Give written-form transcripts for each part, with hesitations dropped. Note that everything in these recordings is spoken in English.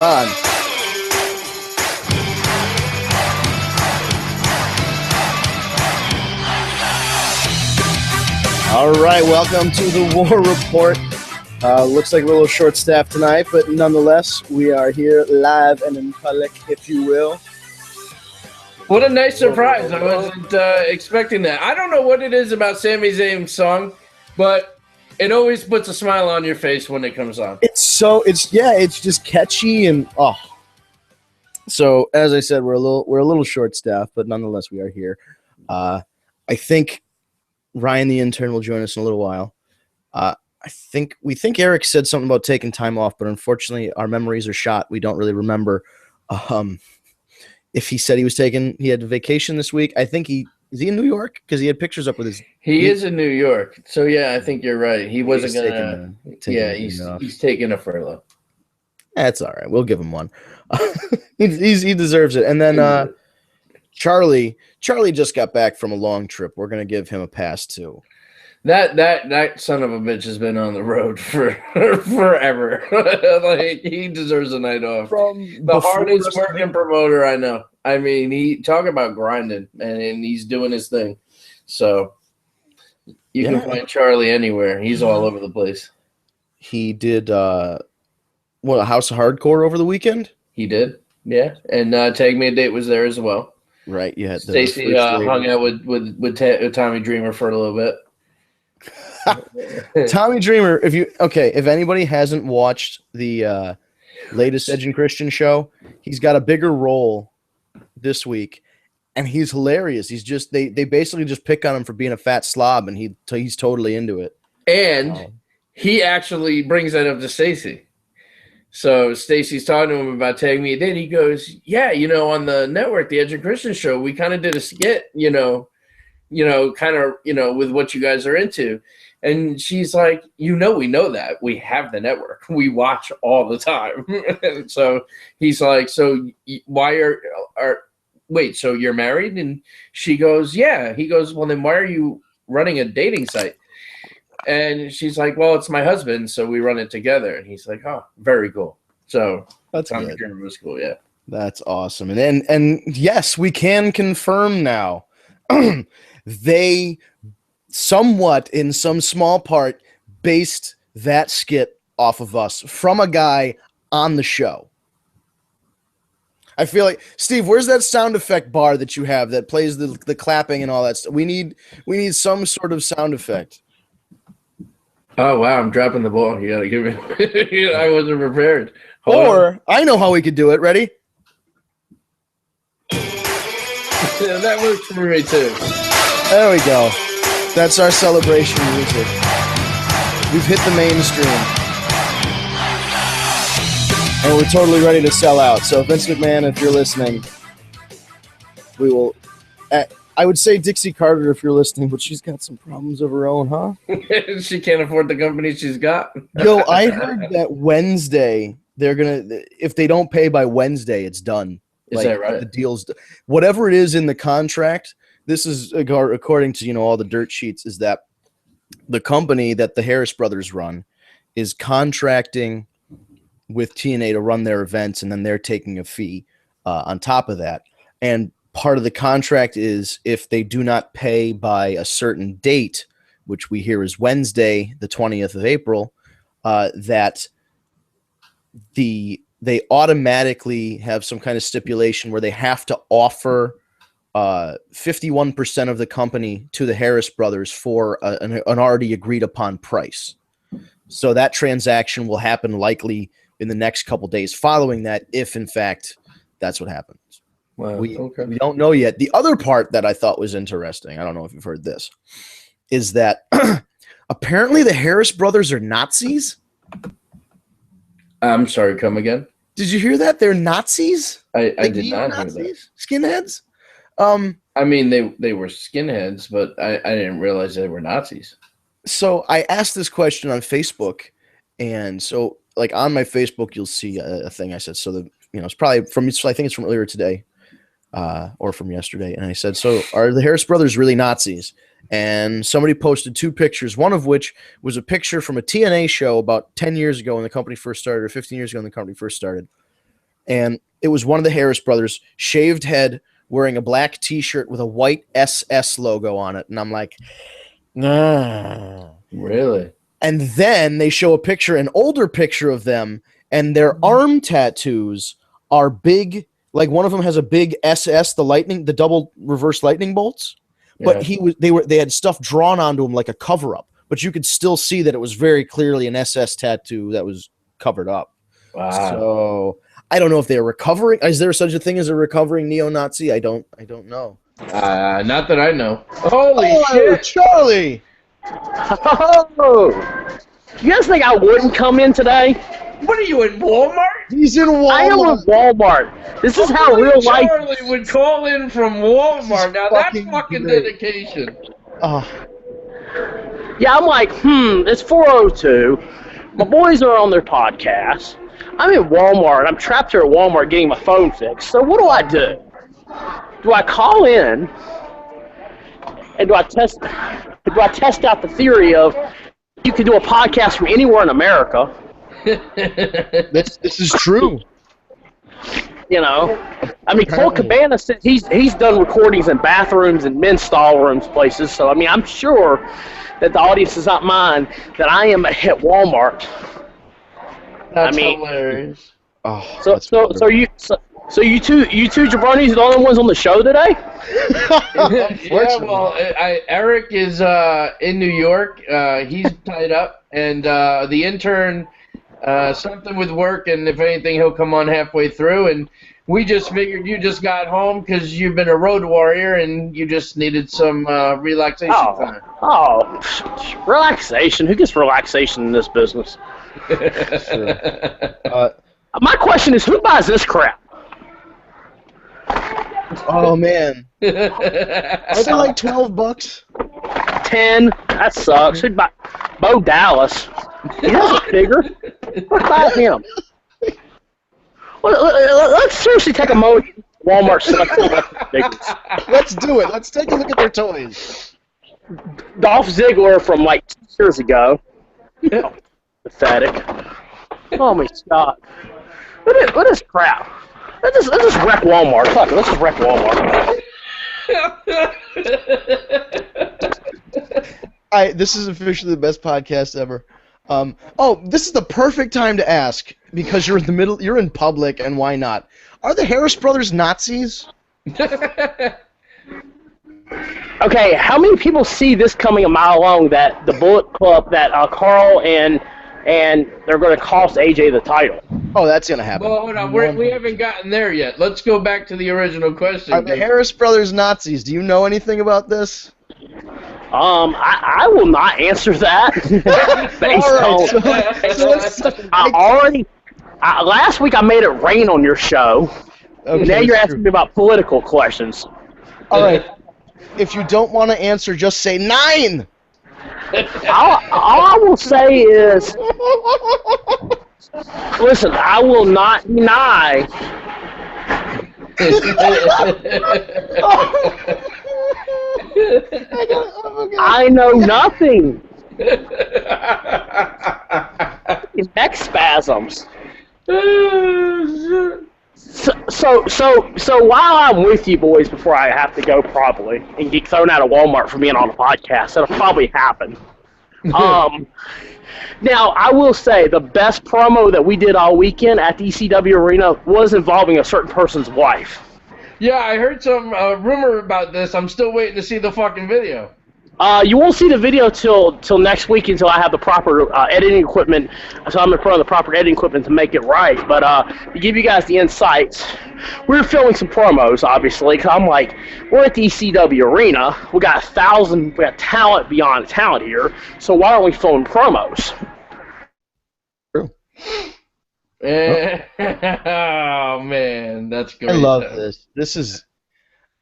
On. All right, welcome to the War Report. Looks like we're a little short-staffed tonight, but nonetheless, we are here live and in public, if you will. What a nice surprise. I wasn't expecting that. I don't know what it is about Sami Zayn's song, but it always puts a smile on your face when it comes on. It's just catchy and So as I said, we're a little short-staffed, but nonetheless, we are here. I think Ryan the intern will join us in a little while. We think Eric said something about taking time off, but unfortunately our memories are shot. We don't really remember if he said he had a vacation this week. I think is he in New York? Because he had pictures up with his. He is in New York, so yeah, I think you're right. He wasn't gonna. He's taking a furlough. That's all right. We'll give him one. he deserves it. And then Charlie just got back from a long trip. We're gonna give him a pass too. That son of a bitch has been on the road for forever. Like, he deserves a night off. From the hardest working promoter I know. I mean, he talk about grinding, and he's doing his thing. So you can find Charlie anywhere. He's all over the place. He did a House of Hardcore over the weekend? He did, yeah. And Tag Me a Date was there as well. Right, you had Stacy hung out with Tommy Dreamer for a little bit. Tommy Dreamer, if anybody hasn't watched the latest Edge and Christian show, he's got a bigger role this week, and he's hilarious. He's just they basically just pick on him for being a fat slob, and he's totally into it. And he actually brings that up to Stacy. So Stacy's talking to him about Tag Me a Date. He goes, "Yeah, on the network, the Edge and Christian show, we kind of did a skit, kind of, with what you guys are into." And she's like, we know that. We have the network. We watch all the time. So he's like, "So why so you're married?" And she goes, "Yeah." He goes, "Well, then why are you running a dating site?" And she's like, "Well, it's my husband, so we run it together." And he's like, "Oh, very cool." So that's Tommy Dreamer was cool, yeah. That's awesome. And yes, we can confirm now. They somewhat, in some small part, based that skit off of us from a guy on the show. I feel like, Steve, where's that sound effect bar that you have that plays the clapping and all that stuff? We need some sort of sound effect. Oh, wow, I'm dropping the ball. You got to give me – I wasn't prepared. I know how we could do it. Ready? Yeah, that works for me, too. There we go. That's our celebration music. We've hit the mainstream. And we're totally ready to sell out. So, Vince McMahon, if you're listening, we will... I would say Dixie Carter if you're listening, but she's got some problems of her own, huh? She can't afford the company she's got. Yo, I heard that Wednesday, they're going to... If they don't pay by Wednesday, it's done. Is that right? The deal's... Whatever it is in the contract... This is according to all the dirt sheets, is that the company that the Harris brothers run is contracting with TNA to run their events, and then they're taking a fee on top of that. And part of the contract is if they do not pay by a certain date, which we hear is Wednesday, the 20th of April, that they automatically have some kind of stipulation where they have to offer 51% of the company to the Harris brothers for an already agreed upon price. So that transaction will happen likely in the next couple days following that, if in fact that's what happens. Wow. We don't know yet. The other part that I thought was interesting, I don't know if you've heard this, is that apparently the Harris brothers are Nazis. I'm sorry, come again? Did you hear that? They're Nazis? I did not hear that. Skinheads? I mean, they were skinheads, but I didn't realize they were Nazis. So I asked this question on Facebook, and so like on my Facebook, you'll see a thing I said. So it's probably I think it's from earlier today, or from yesterday. And I said, so are the Harris brothers really Nazis? And somebody posted two pictures, one of which was a picture from a TNA show about 10 years ago when the company first started, or 15 years ago when the company first started. and it was one of the Harris brothers, shaved head, wearing a black T-shirt with a white SS logo on it, and I'm like, nah. Really? And then they show a picture, an older picture of them, and their arm tattoos are big. Like one of them has a big SS, the double reverse lightning bolts. But they had stuff drawn onto him like a cover up. But you could still see that it was very clearly an SS tattoo that was covered up. Wow. So I don't know if they're recovering. Is there such a thing as a recovering neo-Nazi? I don't know. Not that I know. Holy shit, Charlie! Oh, you guys think I wouldn't come in today? What are you in Walmart? He's in Walmart. I am in Walmart. This is how real life. Charlie would call in from Walmart. Now that's fucking dedication. Oh. Yeah, I'm like, it's 4:02. My boys are on their podcast. I'm in Walmart. I'm trapped here at Walmart getting my phone fixed. So what do? Do I call in? And do I test out the theory of you can do a podcast from anywhere in America? This is true. You know, I mean, Cole Cabana said he's done recordings in bathrooms and men's stall rooms places. So I mean, I'm sure that the audience does not mind that I am at Walmart. That's hilarious. Oh, so you two jabronis are the only ones on the show today? Yeah, well, Eric is in New York. He's tied up, and the intern, something with work, and if anything, he'll come on halfway through. And we just figured you just got home because you've been a road warrior, and you just needed some relaxation time. Oh, relaxation. Who gets relaxation in this business? My question is, who buys this crap? Oh man, are they like $12? 10. That sucks. Who'd buy Bo Dallas? He has a figure. What about him? Let's seriously take a moment. Walmart figures. Let's do it. Let's take a look at their toys. Dolph Ziggler from like 2 years ago. Oh, pathetic. Oh my God. What is crap? Let's just wreck Walmart. Fuck it, let's just wreck Walmart. This is officially the best podcast ever. This is the perfect time to ask because you're in the middle. You're in public, and why not? Are the Harris brothers Nazis? Okay, how many people see this coming a mile long? That the Bullet Club, that Carl and they're going to cost AJ the title. Oh, that's going to happen. Well, hold on. We haven't gotten there yet. Let's go back to the original question. Are the Harris brothers Nazis? Do you know anything about this? I will not answer that. Last week I made it rain on your show. Okay, now you're asking me about political questions. All right. If you don't want to answer, just say 9. All I will say is, listen, I will not deny. I know nothing. Neck spasms. So while I'm with you boys before I have to go probably and get thrown out of Walmart for being on a podcast, that'll probably happen. Now, I will say the best promo that we did all weekend at the ECW Arena was involving a certain person's wife. Yeah, I heard some rumor about this. I'm still waiting to see the fucking video. You won't see the video till next week until I have the proper editing equipment. So I'm in front of the proper editing equipment to make it right. But to give you guys the insights, we're filming some promos, obviously. Cause I'm like, we're at the ECW Arena. We got we got talent beyond talent here. So why don't we film promos? True. Oh man, that's great. I love this. This is.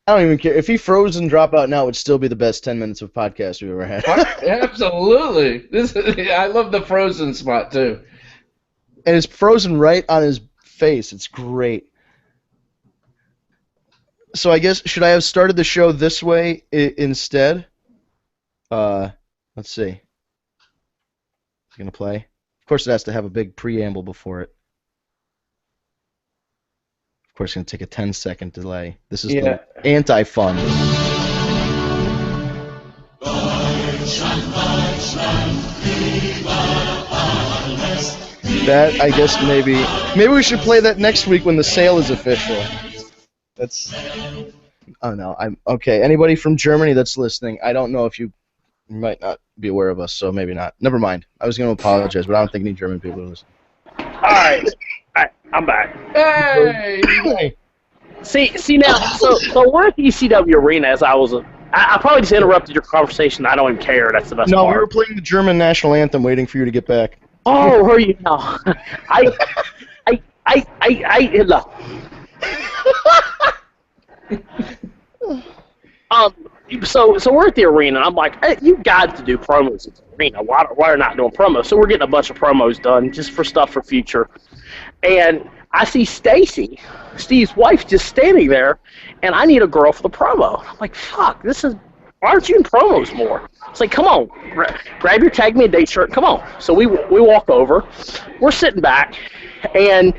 I don't even care. If he froze and drop out now, it would still be the best 10 minutes of podcast we've ever had. Absolutely. I love the frozen spot, too. And it's frozen right on his face. It's great. So I guess, should I have started the show this way instead? Let's see. Is it going to play? Of course it has to have a big preamble before it. course, going to take a 10-second delay. This is Yeah. the anti-fun. That, I guess, maybe we should play that next week when the sale is official. That's. Oh no, I'm okay. Anybody from Germany that's listening, I don't know if you might not be aware of us, so maybe not. Never mind. I was going to apologize, but I don't think any German people are listening. All right, I'm back. Hey! See now, so we're at the ECW arena. As I probably just interrupted your conversation. I don't even care. That's the best No, part. we were playing the German national anthem, waiting for you to get back. Oh, who are you now? No. So we're at the arena, and I'm like, hey, you got to do promos at the arena. Why are not doing promos? So we're getting a bunch of promos done just for stuff for future. And I see Stacy, Steve's wife, just standing there, and I need a girl for the promo. I'm like, fuck, why aren't you in promos more? It's like, come on, grab your Tag Me a Date shirt, come on. So we walk over, we're sitting back, and,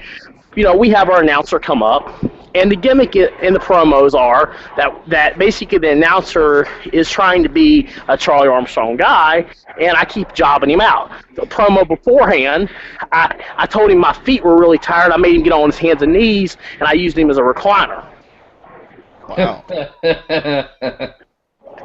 we have our announcer come up, and the gimmick in the promos are that basically the announcer is trying to be a Charlie Armstrong guy, and I keep jobbing him out. The promo beforehand, I told him my feet were really tired. I made him get on his hands and knees, and I used him as a recliner. Wow.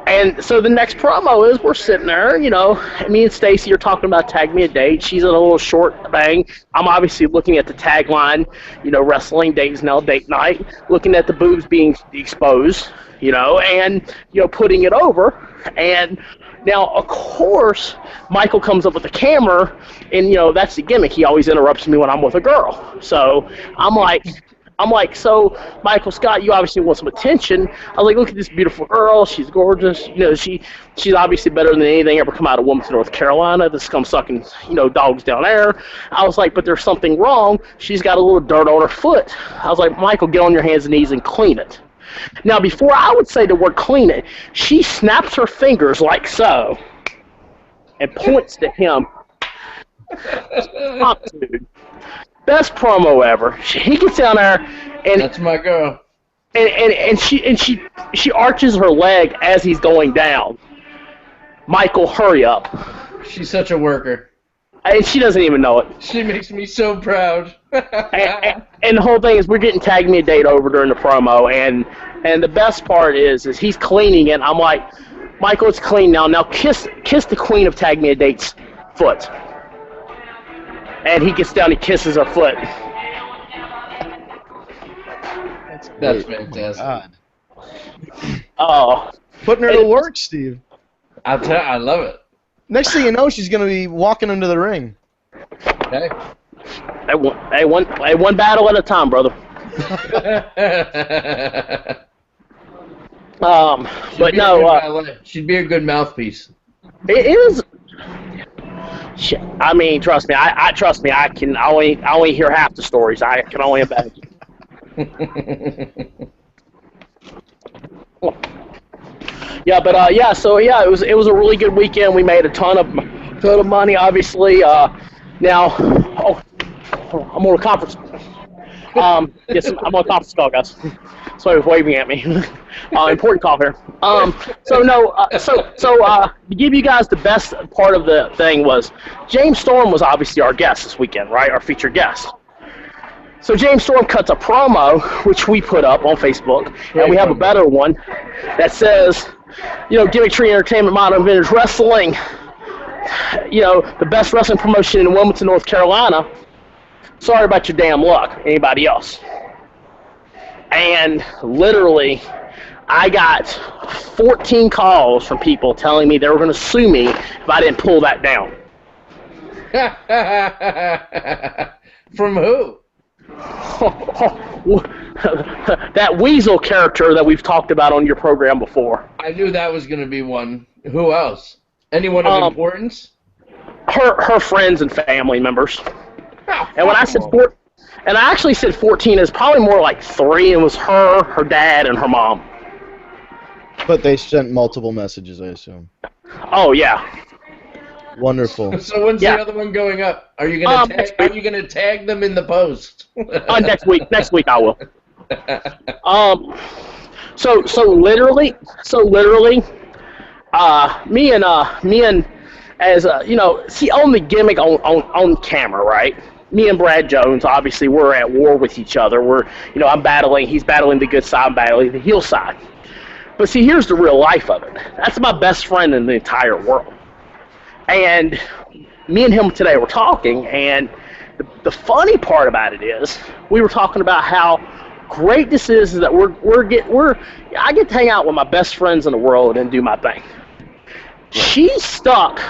And so the next promo is we're sitting there, me and Stacy are talking about Tag Me a Date. She's in a little short thing. I'm obviously looking at the tagline, wrestling date is now date night, looking at the boobs being exposed, and, putting it over. And now, of course, Michael comes up with the camera, and, that's the gimmick. He always interrupts me when I'm with a girl. So I'm like, so, Michael Scott, you obviously want some attention. I was like, look at this beautiful girl. She's gorgeous. She's obviously better than anything ever come out of Wilmington, North Carolina. This comes sucking, dogs down there. I was like, but there's something wrong. She's got a little dirt on her foot. I was like, Michael, get on your hands and knees and clean it. Now, before I would say the word clean it, she snaps her fingers like so and points to him. Stop, dude. Best promo ever. He gets down there, and that's my girl. And she arches her leg as he's going down. Michael, hurry up! She's such a worker. And she doesn't even know it. She makes me so proud. and the whole thing is we're getting Tag Me a Date over during the promo, and the best part is he's cleaning it. I'm like, Michael, it's clean now. Now kiss the queen of Tag Me a Date's foot. And he gets down and kisses her foot. That's fantastic. Oh. Putting her to work, Steve. I love it. Next thing you know, she's going to be walking into the ring. Okay. One battle at a time, brother. But no. She'd be a good mouthpiece. It is. I mean, trust me. I trust me. I only hear half the stories. I can only imagine. Yeah, but it was a really good weekend. We made a ton of money, obviously. Now, I'm on a conference. Yes, I'm on a conference call, guys. Somebody was waving at me. Important call here. To give you guys the best part of the thing was James Storm was obviously our guest this weekend, right? Our featured guest. So James Storm cuts a promo, which we put up on Facebook, and we have a better one that says, Gimmickry Entertainment, Modern Vintage Wrestling, the best wrestling promotion in Wilmington, North Carolina. Sorry about your damn luck, anybody else. And literally, I got 14 calls from people telling me they were going to sue me if I didn't pull that down. From who? That Weasel character that we've talked about on your program before. I knew that was going to be one. Who else? Anyone of importance? Her friends and family members. Oh, and when I said and I actually said 14, it's probably more like 3. It was her dad, and her mom. But they sent multiple messages, I assume. Oh yeah. Wonderful. So when's the other one going up? Are you gonna tag them in the post? Next week. Next week I will. So literally, me and as you know, see on the gimmick on camera, right? Me and Brad Jones, obviously, we're at war with each other. He's battling the good side, I'm battling the heel side. But see, here's the real life of it. That's my best friend in the entire world. And me and him today were talking, and the funny part about it is we were talking about how great this is that I get to hang out with my best friends in the world and do my thing. She's stuck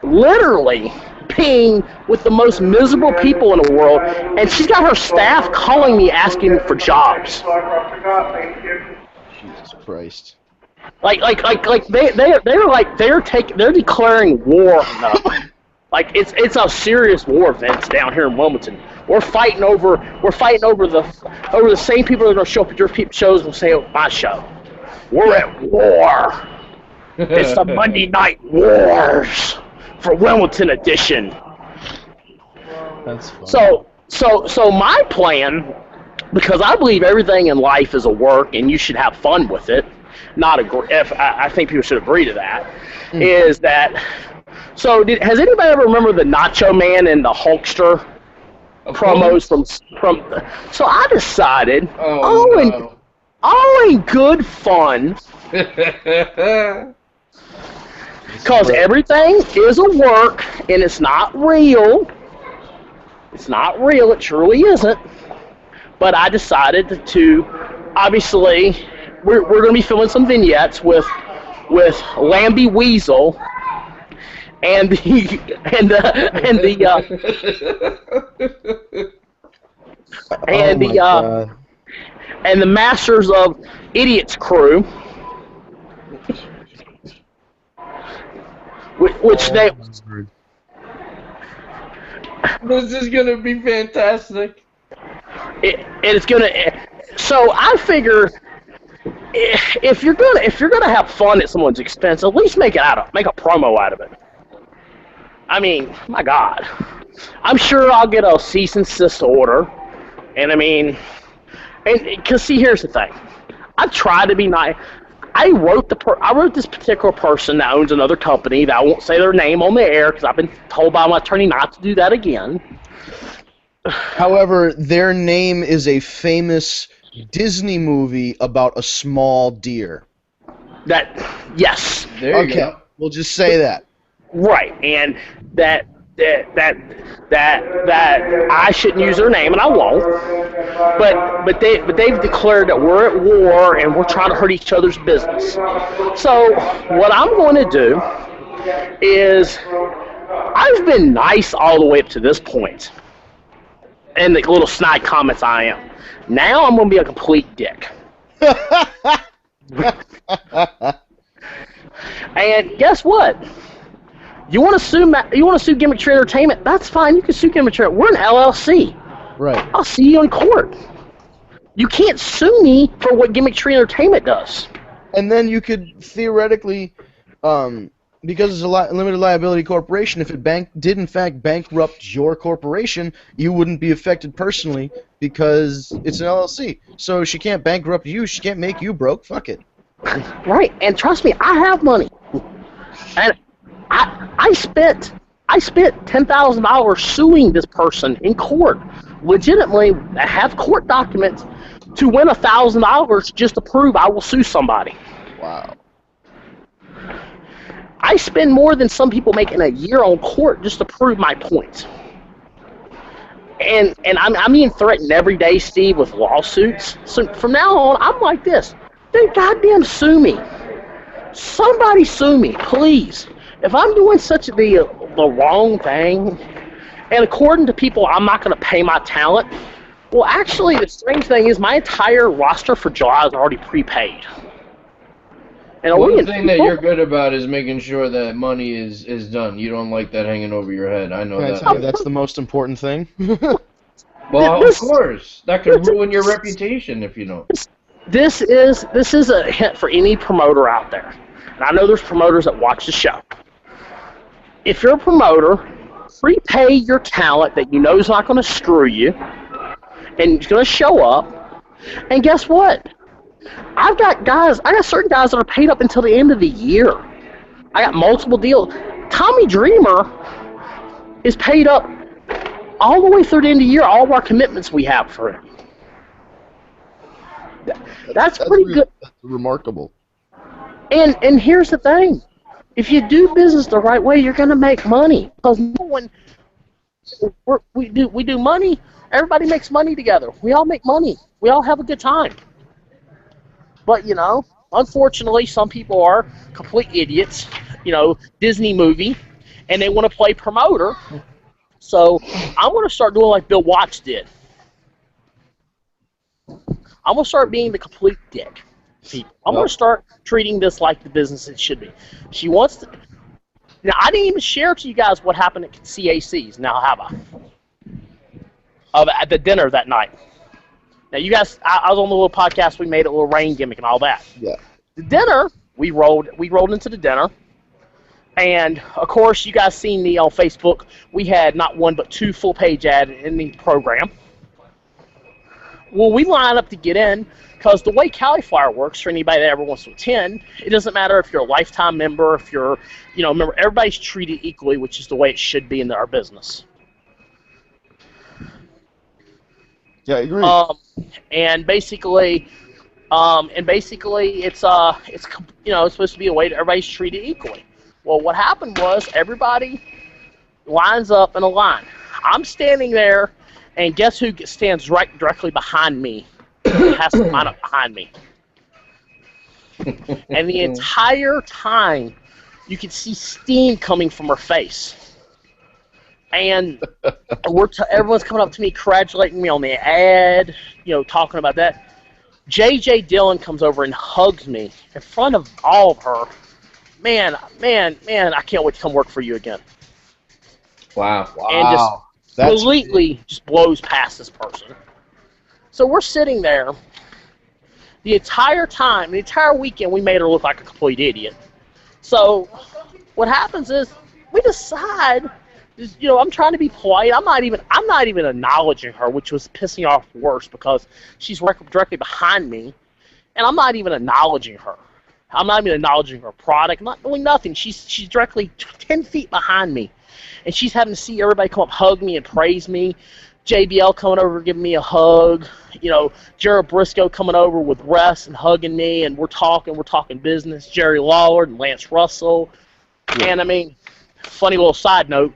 literally being with the most miserable people in the world, and she's got her staff calling me asking for jobs. Jesus Christ. They're declaring war on them. Like it's a serious war, Vince, down here in Wilmington. We're fighting over the same people that are gonna show up at your shows and say at my show. We're at war. It's the Monday Night Wars for Wilmington edition. That's funny. So my plan, because I believe everything in life is a work and you should have fun with it. I think people should agree to that. Is that so? Has anybody ever remembered the Nacho Man and the Hulkster promos from? So I decided, all in good fun, because everything is a work and it's not real. It's not real. It truly isn't. But I decided to, obviously, we're going to be filming some vignettes with Lambie Weasel and the Masters of Idiots crew, which they. This is gonna be fantastic. It's gonna. So I figure, if you're gonna have fun at someone's expense, at least make a promo out of it. I mean, my God, I'm sure I'll get a cease and desist order, and I mean, because see, here's the thing, I've tried to be nice. I wrote this particular person that owns another company that I won't say their name on the air because I've been told by my attorney not to do that again. However, their name is a famous Disney movie about a small deer. Yes. There you go. We'll just say that. Right, and that I shouldn't use their name, and I won't. But they've declared that we're at war and we're trying to hurt each other's business. So what I'm going to do is, I've been nice all the way up to this point, and the little snide comments I am. Now I'm going to be a complete dick. And guess what? You want to sue Gimmick Tree Entertainment? That's fine. You can sue Gimmick Tree. We're an LLC. Right. I'll see you in court. You can't sue me for what Gimmick Tree Entertainment does. And then you could theoretically, because it's a limited liability corporation, if it did in fact bankrupt your corporation, you wouldn't be affected personally because it's an LLC. So she can't bankrupt you. She can't make you broke. Fuck it. Right. And trust me, I have money. And I spent $10,000 suing this person in court. Legitimately, I have court documents to win $1,000 just to prove I will sue somebody. Wow. I spend more than some people make in a year on court just to prove my point. And I'm being threatened every day, Steve, with lawsuits. So from now on, I'm like this. Then goddamn sue me. Somebody sue me, please. If I'm doing the wrong thing, and according to people, I'm not going to pay my talent, well, actually, the strange thing is my entire roster for July is already prepaid. And one thing that you're good about is making sure that money is done. You don't like that hanging over your head. I know that. That's the most important thing. Well, of course. That could ruin your reputation if you don't. This is a hint for any promoter out there. And I know there's promoters that watch the show. If you're a promoter, prepay your talent that you know is not going to screw you and is going to show up, And guess what? I got certain guys that are paid up until the end of the year. I got multiple deals. Tommy Dreamer is paid up all the way through the end of the year, all of our commitments we have for him. That's pretty good. That's remarkable. And here's the thing. If you do business the right way, you're going to make money. Because no one, we do money. Everybody makes money together. We all make money. We all have a good time. But, you know, unfortunately, some people are complete idiots. You know, Disney movie, and they want to play promoter. So I'm going to start doing like Bill Watts did. I'm going to start being the complete dick. I'm going to start treating this like the business it should be. She wants to. Now, I didn't even share to you guys what happened at CAC's. Now, have I? At the dinner that night. Now, you guys, I was on the little podcast. We made a little rain gimmick and all that. Yeah. The dinner, we rolled into the dinner. And, of course, you guys seen me on Facebook. We had not one but 2 full-page ads in the program. Well, we line up to get in because the way Cauliflower works, for anybody that ever wants to attend, it doesn't matter if you're a lifetime member, if you're, you know, member, everybody's treated equally, which is the way it should be in our business. Yeah, I agree. And basically, it's you know, it's supposed to be a way that everybody's treated equally. Well, what happened was everybody lines up in a line. I'm standing there, and guess who stands right directly behind me? Has to line up behind me. And the entire time, you could see steam coming from her face. And everyone's coming up to me, congratulating me on the ad, you know, talking about that. J.J. Dillon comes over and hugs me in front of all of her. Man, I can't wait to come work for you again. Wow. And just completely just blows past this person. So we're sitting there. The entire time, the entire weekend, we made her look like a complete idiot. So what happens is we decide, you know, I'm trying to be polite. I'm not even acknowledging her, which was pissing me off worse because she's directly behind me, and I'm not even acknowledging her. I'm not even acknowledging her product. I'm not doing nothing. She's directly 10 feet behind me, and she's having to see everybody come up, hug me, and praise me. JBL coming over giving me a hug. You know, Jared Briscoe coming over with Russ and hugging me, and we're talking business. Jerry Lawler and Lance Russell. Yeah. And, I mean, funny little side note,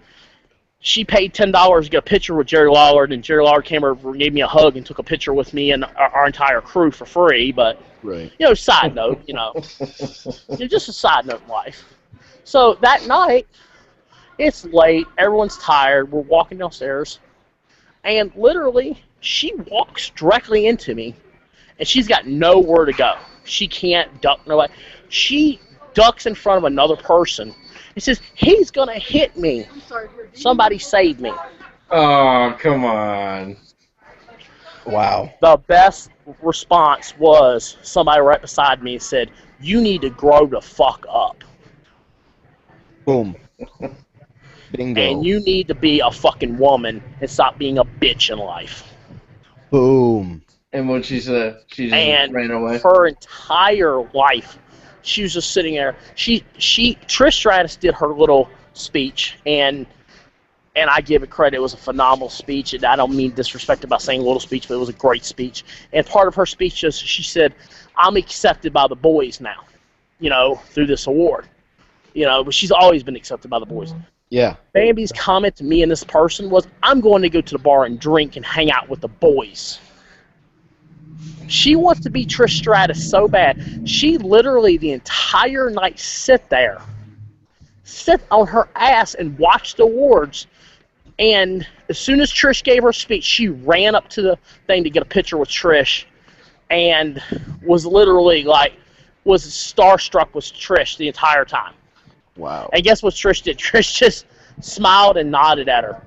she paid $10 to get a picture with Jerry Lawler, and Jerry Lawler came over and gave me a hug and took a picture with me and our entire crew for free. But, right. You know, side note, you know, just a side note in life. So that night, it's late, everyone's tired, we're walking downstairs, and literally, she walks directly into me, and she's got nowhere to go. She can't duck nobody. She ducks in front of another person and says, he's going to hit me. Somebody save me. Oh, come on. Wow. The best response was somebody right beside me said, you need to grow the fuck up. Boom. Bingo. And you need to be a fucking woman and stop being a bitch in life. Boom. And what she said, she just ran away. Her entire life, she was just sitting there. Trish Stratus did her little speech, and I give it credit. It was a phenomenal speech, and I don't mean disrespected by saying little speech, but it was a great speech. And part of her speech is she said, "I'm accepted by the boys now, you know, through this award, you know." But she's always been accepted by the boys. Yeah. Bambi's comment to me and this person was, I'm going to go to the bar and drink and hang out with the boys. She wants to be Trish Stratus so bad. She literally the entire night sit on her ass and watch the awards. And as soon as Trish gave her speech, she ran up to the thing to get a picture with Trish and was literally was starstruck with Trish the entire time. Wow. And guess what Trish did? Trish just smiled and nodded at her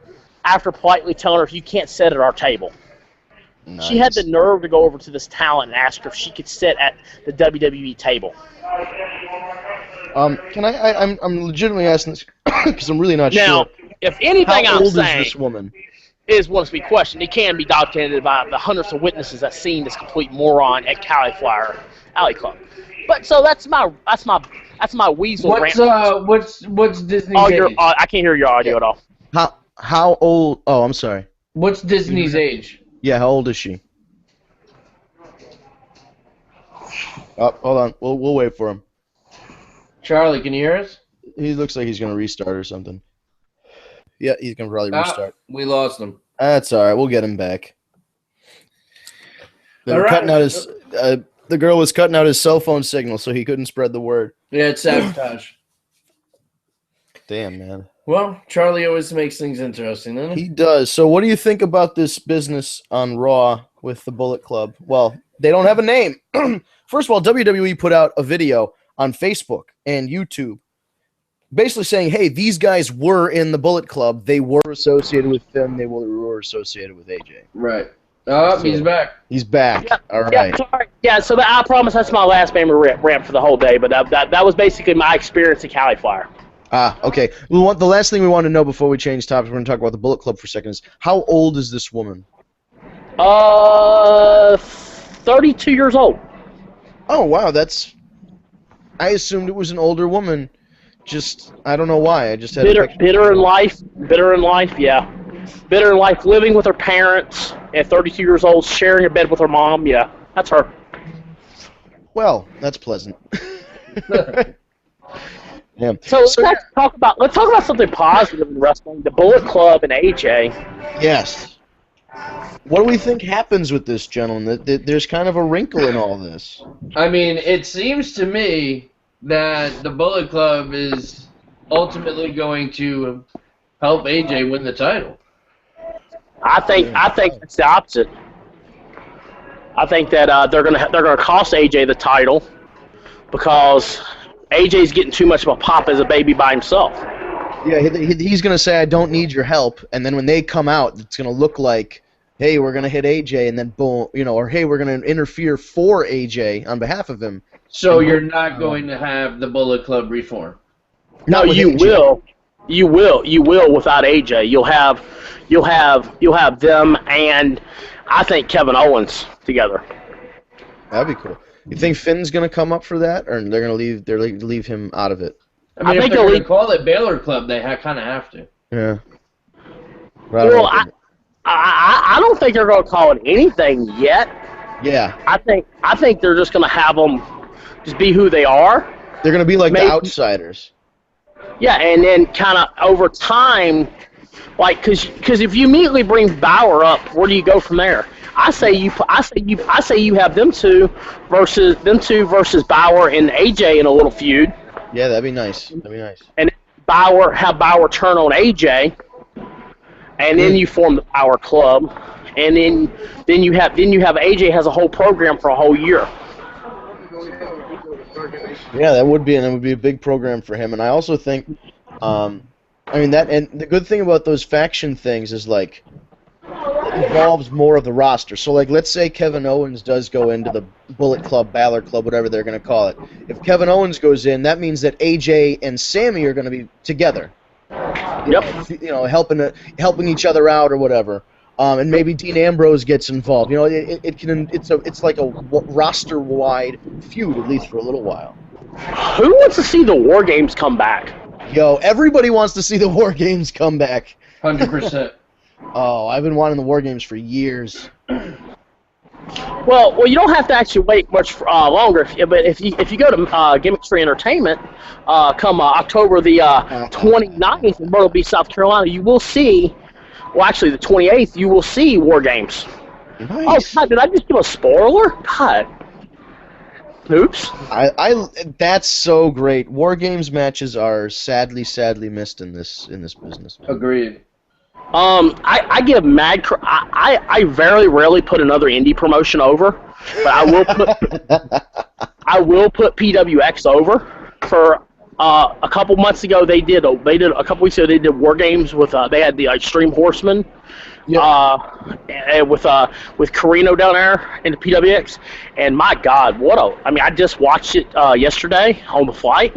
after politely telling her, you can't sit at our table. Nice. She had the nerve to go over to this talent and ask her if she could sit at the WWE table. Can I'm legitimately asking this because I'm really not sure. Now, if anything How I'm old saying, is this woman? is one to be questioned. He can be documented by the hundreds of witnesses that seen this complete moron at Cauliflower Alley Club. But so that's my weasel rant. What's Disney's age? I can't hear your audio at all. How old? Oh, I'm sorry. What's Disney's age? Yeah, how old is she? Oh, hold on. We'll wait for him. Charlie, can you hear us? He looks like he's gonna restart or something. Yeah, he's gonna probably restart. We lost him. That's all right. We'll get him back. They were All right. cutting out his. The girl was cutting out his cell phone signal, so he couldn't spread the word. Yeah, it's sabotage. Damn, man. Well, Charlie always makes things interesting, doesn't he? He does. So, what do you think about this business on Raw with the Bullet Club? Well, they don't have a name. First of all, WWE put out a video on Facebook and YouTube basically saying, hey, these guys were in the Bullet Club. They were associated with them. They were associated with AJ. Right. Oh, So, he's back. He's back. Yeah, All right. Yeah, sorry. Yeah, so I promise that's my last memory rant for the whole day, but that was basically my experience at Cauliflower. Okay. The last thing we want to know before we change topics, we're going to talk about the Bullet Club for a second, is how old is this woman? 32 years old. Oh, wow. I assumed it was an older woman. Just, I don't know why. I just had bitter in life, yeah. Bitter in life, living with her parents at 32 years old, sharing a bed with her mom, yeah. That's her. Well, that's pleasant. Yeah. So let's talk about something positive in wrestling. The Bullet Club and AJ. Yes. What do we think happens with this gentleman? There's kind of a wrinkle in all this. I mean, it seems to me that the Bullet Club is ultimately going to help AJ win the title. I think it's the opposite. I think that they're gonna cost AJ the title because AJ's getting too much of a pop as a baby by himself. Yeah, he's going to say, I don't need your help, and then when they come out, it's going to look like, hey, we're going to hit AJ, and then boom, or hey, we're going to interfere for AJ on behalf of him. So you're not going to have the Bullet Club reform? No, you will. You will without AJ. You'll have them and I think Kevin Owens together. That'd be cool. You think Finn's going to come up for that, or they're going to leave him out of it? I mean, if they're going to call it BailorClub, they kind of have to. Yeah. Well, I don't think they're going to call it anything yet. Yeah. I think they're just going to have them just be who they are. They're going to be like the outsiders. Yeah, and then kind of over time, like, because if you immediately bring Bauer up, where do you go from there? I say you have them two versus Bauer and AJ in a little feud. Yeah, that'd be nice. And have Bauer turn on AJ, and then you form the Power Club, and then you have AJ has a whole program for a whole year. Yeah, that would be a big program for him, and I also think, and the good thing about those faction things is like it involves more of the roster. So like, let's say Kevin Owens does go into the Bullet Club, Balor Club, whatever they're going to call it. If Kevin Owens goes in, that means that AJ and Sammy are going to be together. Yep. Helping each other out or whatever. And maybe Dean Ambrose gets involved. It's like a roster-wide feud, at least for a little while. Who wants to see the War Games come back? Yo, everybody wants to see the War Games come back. 100%. Oh, I've been wanting the War Games for years. Well, you don't have to actually wait much longer. But if you go to Gimmick Tree Entertainment, come October the 29th in Myrtle Beach, South Carolina, you will see. Well, actually, the 28th, you will see War Games. Nice. Oh God, did I just give a spoiler? God. Oops. That's so great. War Games matches are sadly missed in this business. Man. Agreed. I get mad. I very rarely put another indie promotion over, but I will put PWX over. For a couple months ago, they did a couple weeks ago they did War Games with they had the Extreme Horsemen, with Carino down there in the PWX, and my God, I just watched it yesterday on the flight.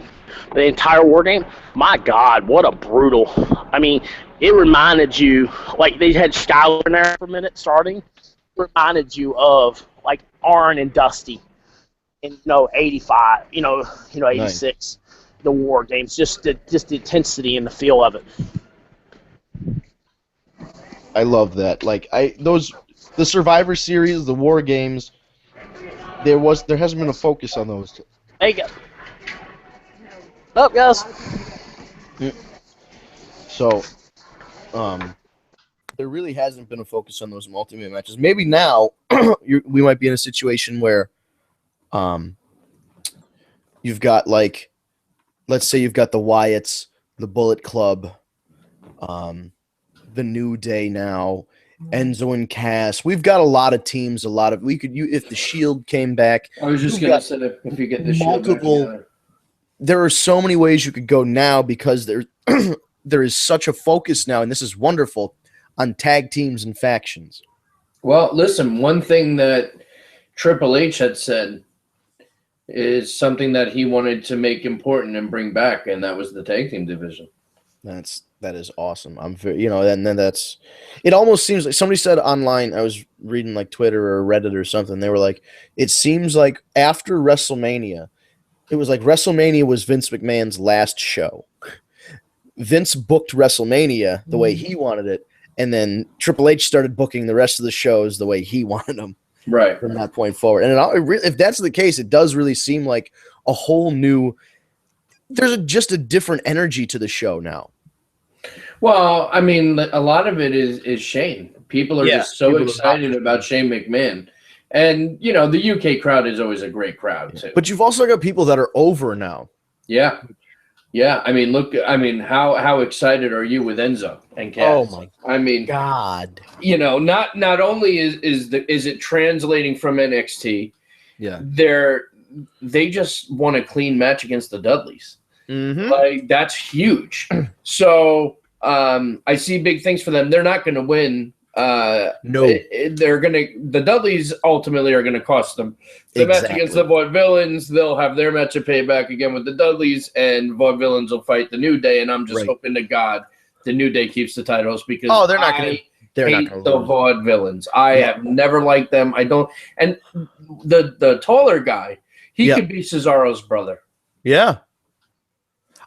The entire War Game, my God, what a brutal! I mean, it reminded you, like they had Skylar in there for a minute starting, reminded you of like Arn and Dusty in 85, 86, the War Games, just the intensity and the feel of it. I love that. Like the Survivor Series, the War Games. There hasn't been a focus on those. There you go. Up, guys. So, there really hasn't been a focus on those multi-man matches. Maybe now we might be in a situation where, you've got like, let's say you've got the Wyatts, the Bullet Club, the New Day now, Enzo&Cass. We've got a lot of teams. If the Shield came back. I was just gonna say if you get the Shield back together. There are so many ways you could go now because there is such a focus now, and this is wonderful, on tag teams and factions. Well, listen, one thing that Triple H had said is something that he wanted to make important and bring back, and that was the tag team division. That is awesome. I'm very, and then it almost seems like somebody said online, I was reading like Twitter or Reddit or something, they were like, it seems like after WrestleMania, it was like WrestleMania was Vince McMahon's last show. Vince booked WrestleMania the way he wanted it, and then Triple H started booking the rest of the shows the way he wanted them. Right. From that point forward. And if that's the case, it does really seem like a whole new – there's just a different energy to the show now. Well, I mean, a lot of it is Shane. People are just so excited about Shane McMahon. And, the UK crowd is always a great crowd, too. But you've also got people that are over now. Yeah. Yeah. I mean, how excited are you with Enzo and Cass? Oh, my God. Not only is it translating from NXT, yeah, they just won a clean match against the Dudleys. Mm-hmm. Like, that's huge. So I see big things for them. They're not going to win. No, the Dudleys ultimately are going to cost them the match against the Vaudevillains. They'll have their match of Payback again with the Dudleys, and Vaudevillains will fight the New Day. And I'm just hoping to God the New Day keeps the titles because they're not going to. They're hate not going the Vaudevillains. I have never liked them. I don't. And the taller guy, he could be Cesaro's brother. Yeah,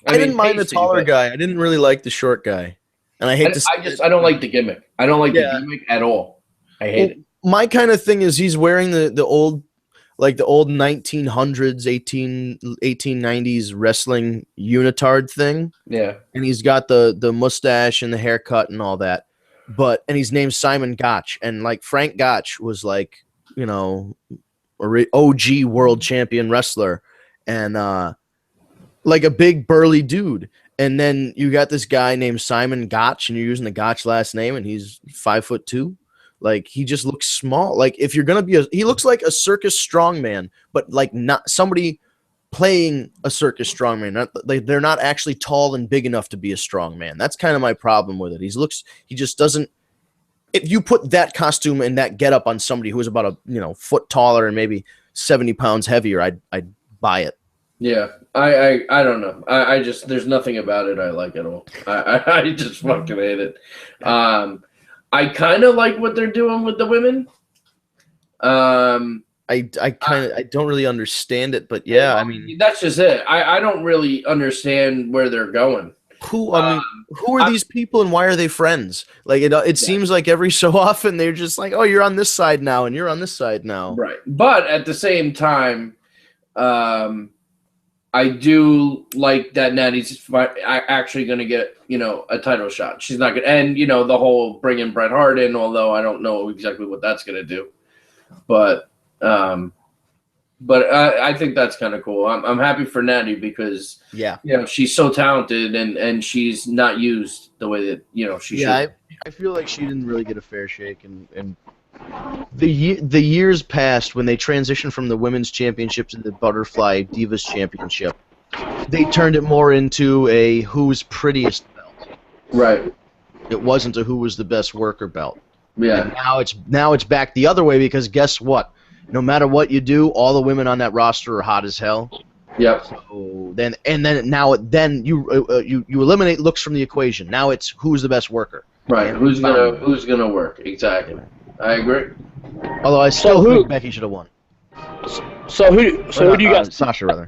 I didn't mind the Casey, taller guy. I didn't really like the short guy. And I don't like the gimmick. I don't like the gimmick at all. I hate it. My kind of thing is he's wearing the old 1900s, 1890s wrestling unitard thing. Yeah. And he's got the mustache and the haircut and all that. And he's named Simon Gotch. And like Frank Gotch was like, OG world champion wrestler. And like a big burly dude. And then you got this guy named Simon Gotch, and you're using the Gotch last name, and he's 5'2". Like, he just looks small. Like, if you're gonna he looks like a circus strongman, but like not somebody playing a circus strongman. They're not actually tall and big enough to be a strongman. That's kind of my problem with it. He just doesn't. If you put that costume and that getup on somebody who is about a foot taller and maybe 70 pounds heavier, I'd buy it. Yeah, I don't know. I just there's nothing about it I like at all. I just fucking hate it. I kind of like what they're doing with the women. I don't really understand it, but yeah, I mean that's just it. I don't really understand where they're going. Who are these people and why are they friends? Like it seems like every so often they're just like, oh, you're on this side now and you're on this side now. Right, but at the same time, I do like that Natty's actually going to get, a title shot. She's not going to, and, the whole bringing Bret Hart in, although I don't know exactly what that's going to do. But I think that's kind of cool. I'm happy for Natty because, she's so talented and she's not used the way that, she should. I feel like she didn't really get a fair shake. And the years passed when they transitioned from the women's championship to the Butterfly Divas Championship. They turned it more into a who's prettiest belt. Right. It wasn't a who was the best worker belt. Yeah. And now it's back the other way because guess what? No matter what you do, all the women on that roster are hot as hell. Yep. So then you eliminate looks from the equation. Now it's who's the best worker. Right. And Who's gonna work? Exactly. I agree. Although I still think Becky should have won. So who do you guys? Sasha rather.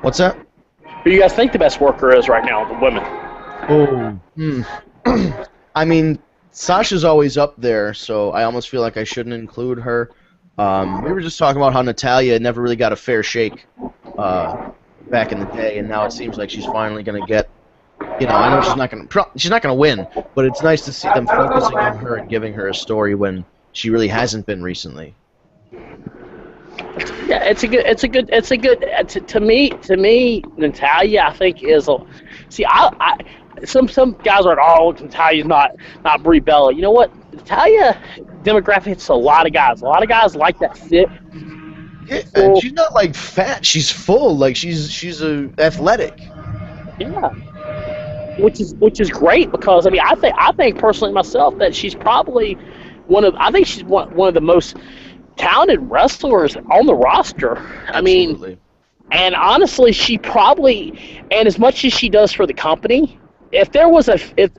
What's that? Who do you guys think the best worker is right now? The women. Oh. I mean, Sasha's always up there, so I almost feel like I shouldn't include her. We were just talking about how Natalya never really got a fair shake back in the day, and now it seems like she's finally going to get. You know, I know she's not going to win, but it's nice to see them focusing on her and giving her a story when she really hasn't been recently. Yeah, it's a good. To me, Natalya, I think is a. See, some guys are like, oh, Natalya's not Brie Bella. You know what? Natalya demographic hits a lot of guys. A lot of guys like that fit. Yeah, and she's not like fat. She's full. Like she's athletic. Yeah, which is great because I think personally myself that she's probably one of the most talented wrestlers on the roster. Absolutely. I mean, and honestly, she probably, and as much as she does for the company, if there was if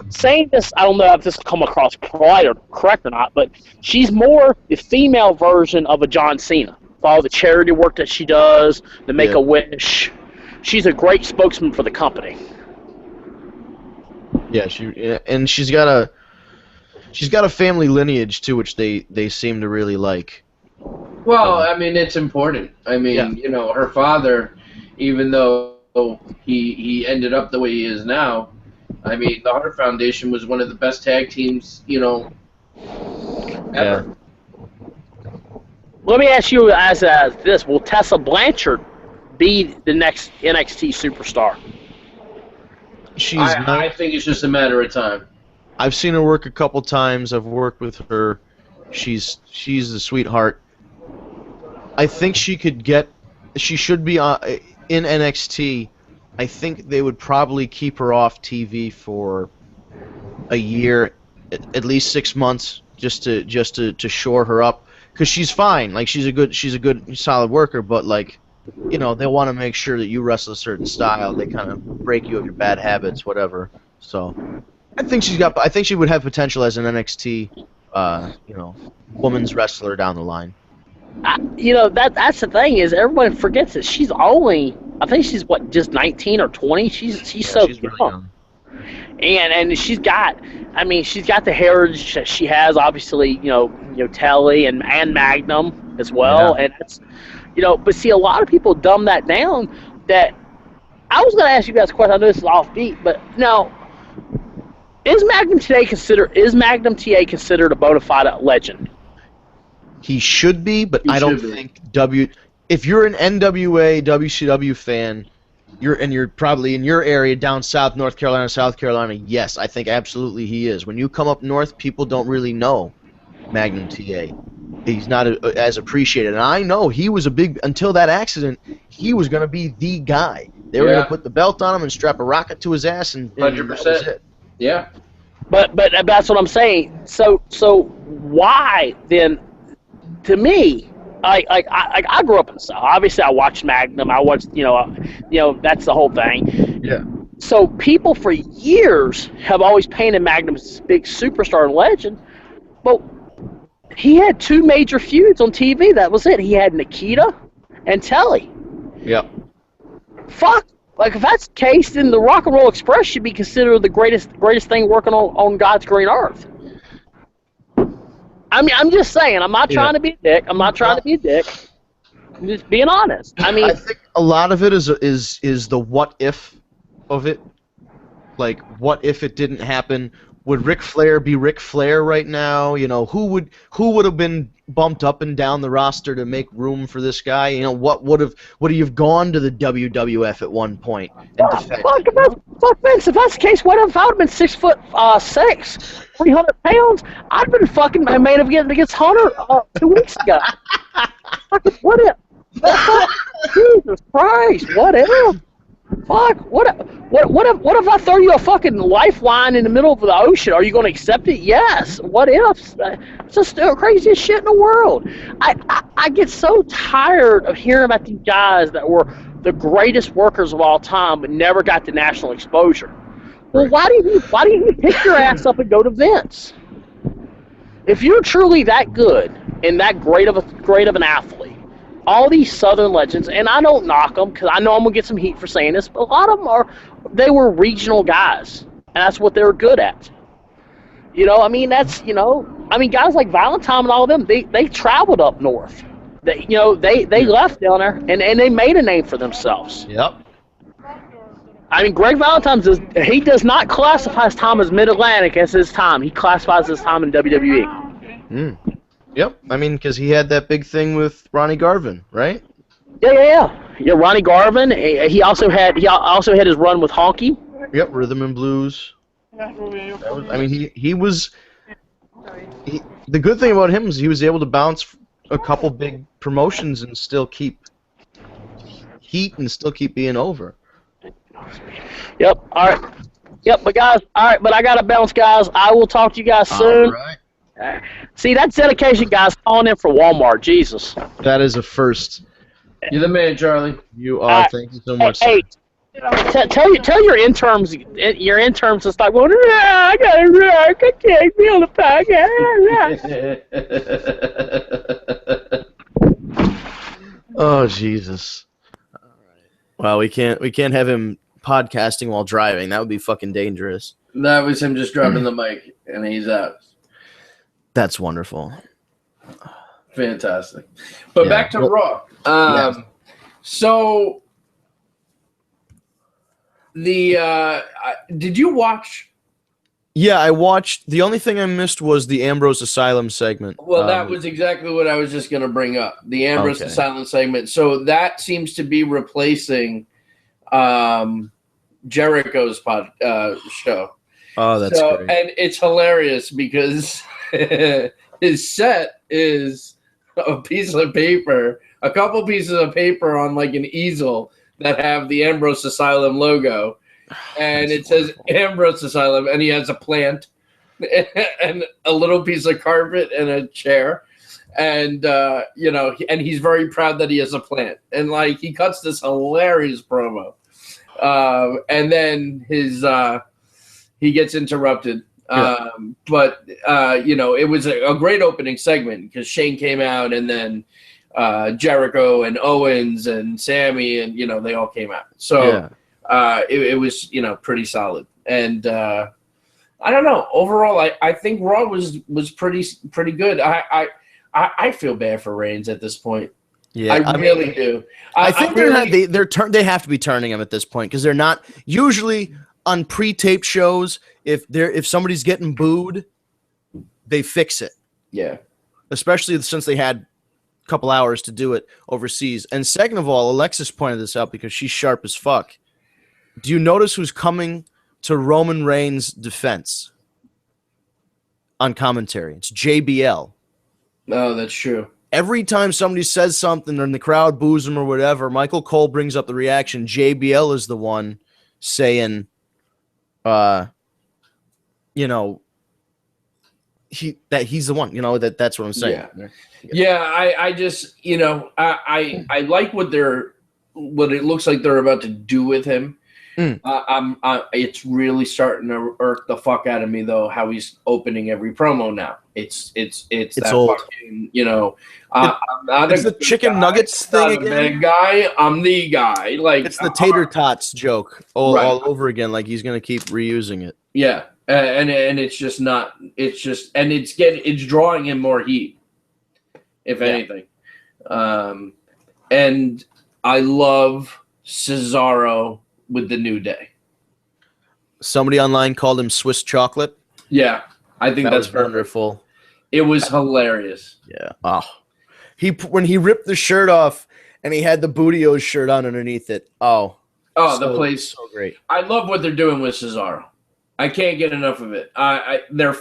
saying this, I don't know if this will come across polite or correct or not, but she's more the female version of a John Cena. For all the charity work that she does, the Make-A-Wish, she's a great spokesman for the company. Yeah, she's got a family lineage too, which they seem to really like. Well, I mean, it's important. I mean, you know, her father, even though he ended up the way he is now, I mean, the Hart Foundation was one of the best tag teams, you know, ever. Yeah. Let me ask you as this: will Tessa Blanchard be the next NXT superstar? I think it's just a matter of time. I've seen her work a couple times. I've worked with her. She's a sweetheart. I think she should be in NXT. I think they would probably keep her off TV for a year, at least 6 months, just to shore her up. Because she's fine. Like she's a good solid worker, but like, you know, they want to make sure that you wrestle a certain style. They kind of break you of your bad habits, whatever. So, I think she would have potential as an NXT, women's wrestler down the line. That's the thing is everyone forgets that she's only, I think she's just 19 or 20. She's so really young. And she's got the heritage that she has, obviously, Telly and Magnum as well. Yeah. And it's, but see, a lot of people dumb that down. That I was going to ask you guys a question. I know this is offbeat, but now, is Magnum TA considered a bona fide legend? He should be, but I don't think if you're an NWA WCW fan, you're probably in your area down south, North Carolina, South Carolina, yes, I think absolutely he is. When you come up north, people don't really know Magnum TA. He's not as appreciated. And I know he was until that accident, he was going to be the guy. They were going to put the belt on him and strap a rocket to his ass, and 100%. That was it. Yeah. But that's what I'm saying. So why then? To me, I grew up in the South. Obviously, I watched Magnum. I watched, that's the whole thing. Yeah. So people for years have always painted Magnum as a big superstar and legend. But he had 2 major feuds on TV. That was it. He had Nikita and Telly. Yep. Fuck. Like, if that's the case, then the Rock and Roll Express should be considered the greatest thing working on God's green earth. I mean, I'm just saying. I'm not trying to be a dick. I'm just being honest. I mean, I think a lot of it is the what if of it. Like, what if it didn't happen? Would Ric Flair be Ric Flair right now? Who would have been bumped up and down the roster to make room for this guy? Would he have gone to the WWF at one point and defended? Fuck Vince, if that's the case, what if I would have been 6'6", 300 pounds? I'd have been fucking main event against Hunter 2 weeks ago. What if? Jesus Christ, what if? Fuck, what What if I throw you a fucking lifeline in the middle of the ocean? Are you going to accept it? Yes. What ifs? It's just the craziest shit in the world. I get so tired of hearing about these guys that were the greatest workers of all time but never got the national exposure. Well, why do you pick your ass up and go to Vince? If you're truly that good and that great of an athlete, all these Southern legends, and I don't knock them because I know I'm gonna get some heat for saying this, but a lot of them they were regional guys, and that's what they were good at. I mean, guys like Valentine and all of them, they traveled up north. They left down there and they made a name for themselves. Yep. I mean, Greg Valentine does not classify his time as Mid-Atlantic as his time. He classifies his time in WWE. Yep. I mean, because he had that big thing with Ronnie Garvin, right? Yeah. Ronnie Garvin. He also had his run with Honky. Yep. Rhythm and Blues. He was. The good thing about him is he was able to bounce a couple big promotions and still keep heat and still keep being over. Yep. All right. Yep. But guys, all right. But I gotta bounce, guys. I will talk to you guys soon. All right. See, that's dedication, guys. Calling in for Walmart. Jesus. That is a first. You're the man, Charlie. You are. Thank you so much. Hey, tell your interns. Your interns is like, well, I gotta work. I can't be on the podcast. Oh Jesus. All right. Well, we can't have him podcasting while driving. That would be fucking dangerous. That was him just dropping the mic, and he's out. That's wonderful. Fantastic. But back to Raw. So did you watch? Yeah, I watched. The only thing I missed was the Ambrose Asylum segment. Well, that was exactly what I was just going to bring up. The Ambrose Asylum segment. So that seems to be replacing Jericho's show. Oh, that's great. And it's hilarious because his set is a piece of paper, a couple pieces of paper on like an easel that have the Ambrose Asylum logo. And it says Ambrose Asylum, and he has a plant and a little piece of carpet and a chair. And, and he's very proud that he has a plant. And, like, he cuts this hilarious promo. And then he gets interrupted. Yeah. It was a great opening segment because Shane came out and then Jericho and Owens and Sammy and, they all came out. So it was, pretty solid. And I don't know. Overall, I think Raw was pretty good. I feel bad for Reigns at this point. Yeah, I really do. I think they have to be turning him at this point because they're not usually on pre-taped shows. If somebody's getting booed, they fix it. Yeah, especially since they had a couple hours to do it overseas. And second of all, Alexis pointed this out because she's sharp as fuck. Do you notice who's coming to Roman Reigns' defense on commentary? It's JBL. Oh, that's true. Every time somebody says something and the crowd boos him or whatever, Michael Cole brings up the reaction. JBL is the one saying, he's the one. That's what I'm saying. Yeah. I just, I like what it looks like they're about to do with him. It's really starting to irk the fuck out of me though how he's opening every promo now. It's that old. Fucking, I'm not it's the chicken nuggets thing again. Bad guy, I'm the guy. Like it's the tater tots joke all over again. Like he's gonna keep reusing it. Yeah, and it's just not. It's just it's drawing him more heat, if anything. And I love Cesaro with the New Day. Somebody online called him Swiss chocolate. Yeah, I think that's wonderful. It was hilarious. Yeah. Oh, when he ripped the shirt off and he had the Bootios shirt on underneath it. Oh, the place so great. I love what they're doing with Cesaro. I can't get enough of it. They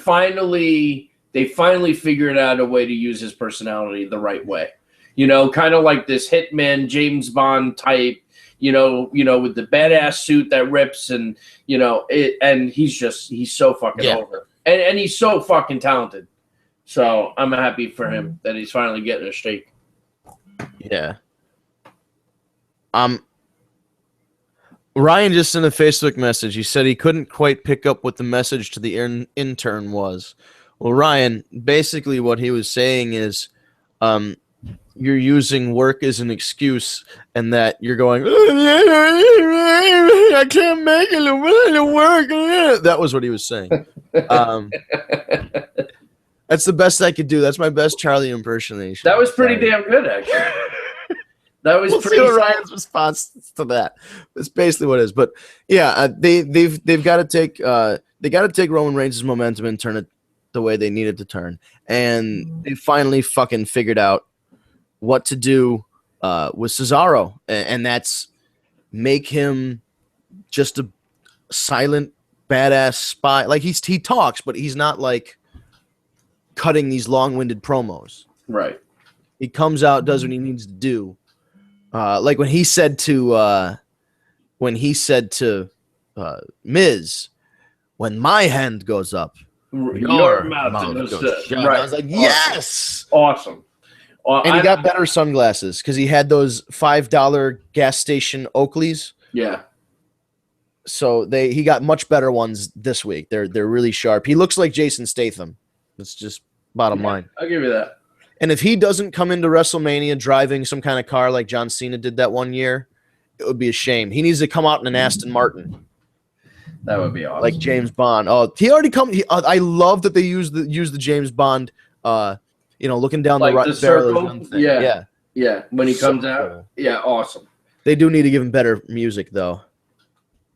finally figured out a way to use his personality the right way. Kind of like this hitman James Bond type. with the badass suit that rips, and and he's so fucking over, and he's so fucking talented. So I'm happy for him that he's finally getting a streak. Yeah. Ryan just sent a Facebook message. He said he couldn't quite pick up what the message to the intern was. Well, Ryan, basically what he was saying is, you're using work as an excuse, and that you're going, I can't make it to work. That was what he was saying. That's the best I could do. That's my best Charlie impersonation. That was pretty damn good, actually. That was pretty. See what Ryan's response to that. That's basically what it is. But yeah, they've got to take Roman Reigns' momentum and turn it the way they need it to turn, and they finally fucking figured out what to do with Cesaro, and that's make him just a silent badass spy. Like he talks, but he's not like cutting these long-winded promos. Right. He comes out, does what he needs to do. Like when he said to Miz, when my hand goes up, your mouth goes shut. Right. I was like, yes, awesome. And he got better sunglasses because he had those $5 gas station Oakleys. Yeah. So he got much better ones this week. They're really sharp. He looks like Jason Statham. That's just bottom line. I'll give you that. And if he doesn't come into WrestleMania driving some kind of car like John Cena did that one year, it would be a shame. He needs to come out in an Aston Martin. That would be awesome. Like James Bond. Oh, he already come. I love that they use the James Bond. Looking down like the circle. Yeah. When he comes out, awesome. They do need to give him better music though.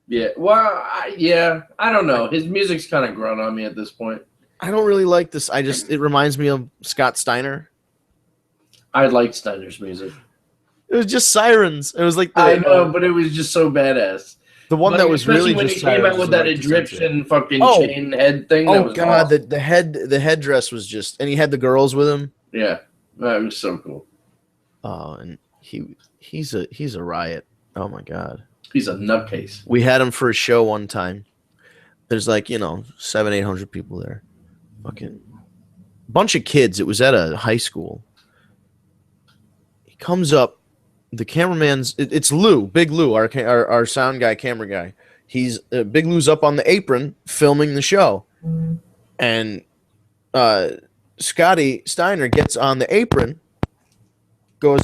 Yeah. Well, I don't know. His music's kind of grown on me at this point. I don't really like this. It reminds me of Scott Steiner. I liked Steiner's music. It was just sirens. It was like I know, but it was just so badass. The one that was really when just he came out with that Egyptian fucking chain head thing. Oh god, awesome. the headdress was just, and he had the girls with him. Yeah, that was so cool. Oh, and he's a riot. Oh my god, he's a nutcase. We had him for a show one time. There's 700-800 people there. Fucking bunch of kids. It was at a high school. He comes up. The cameraman's it's Lou, Big Lou, our sound guy, camera guy. He's Big Lou's up on the apron filming the show, and Scotty Steiner gets on the apron, goes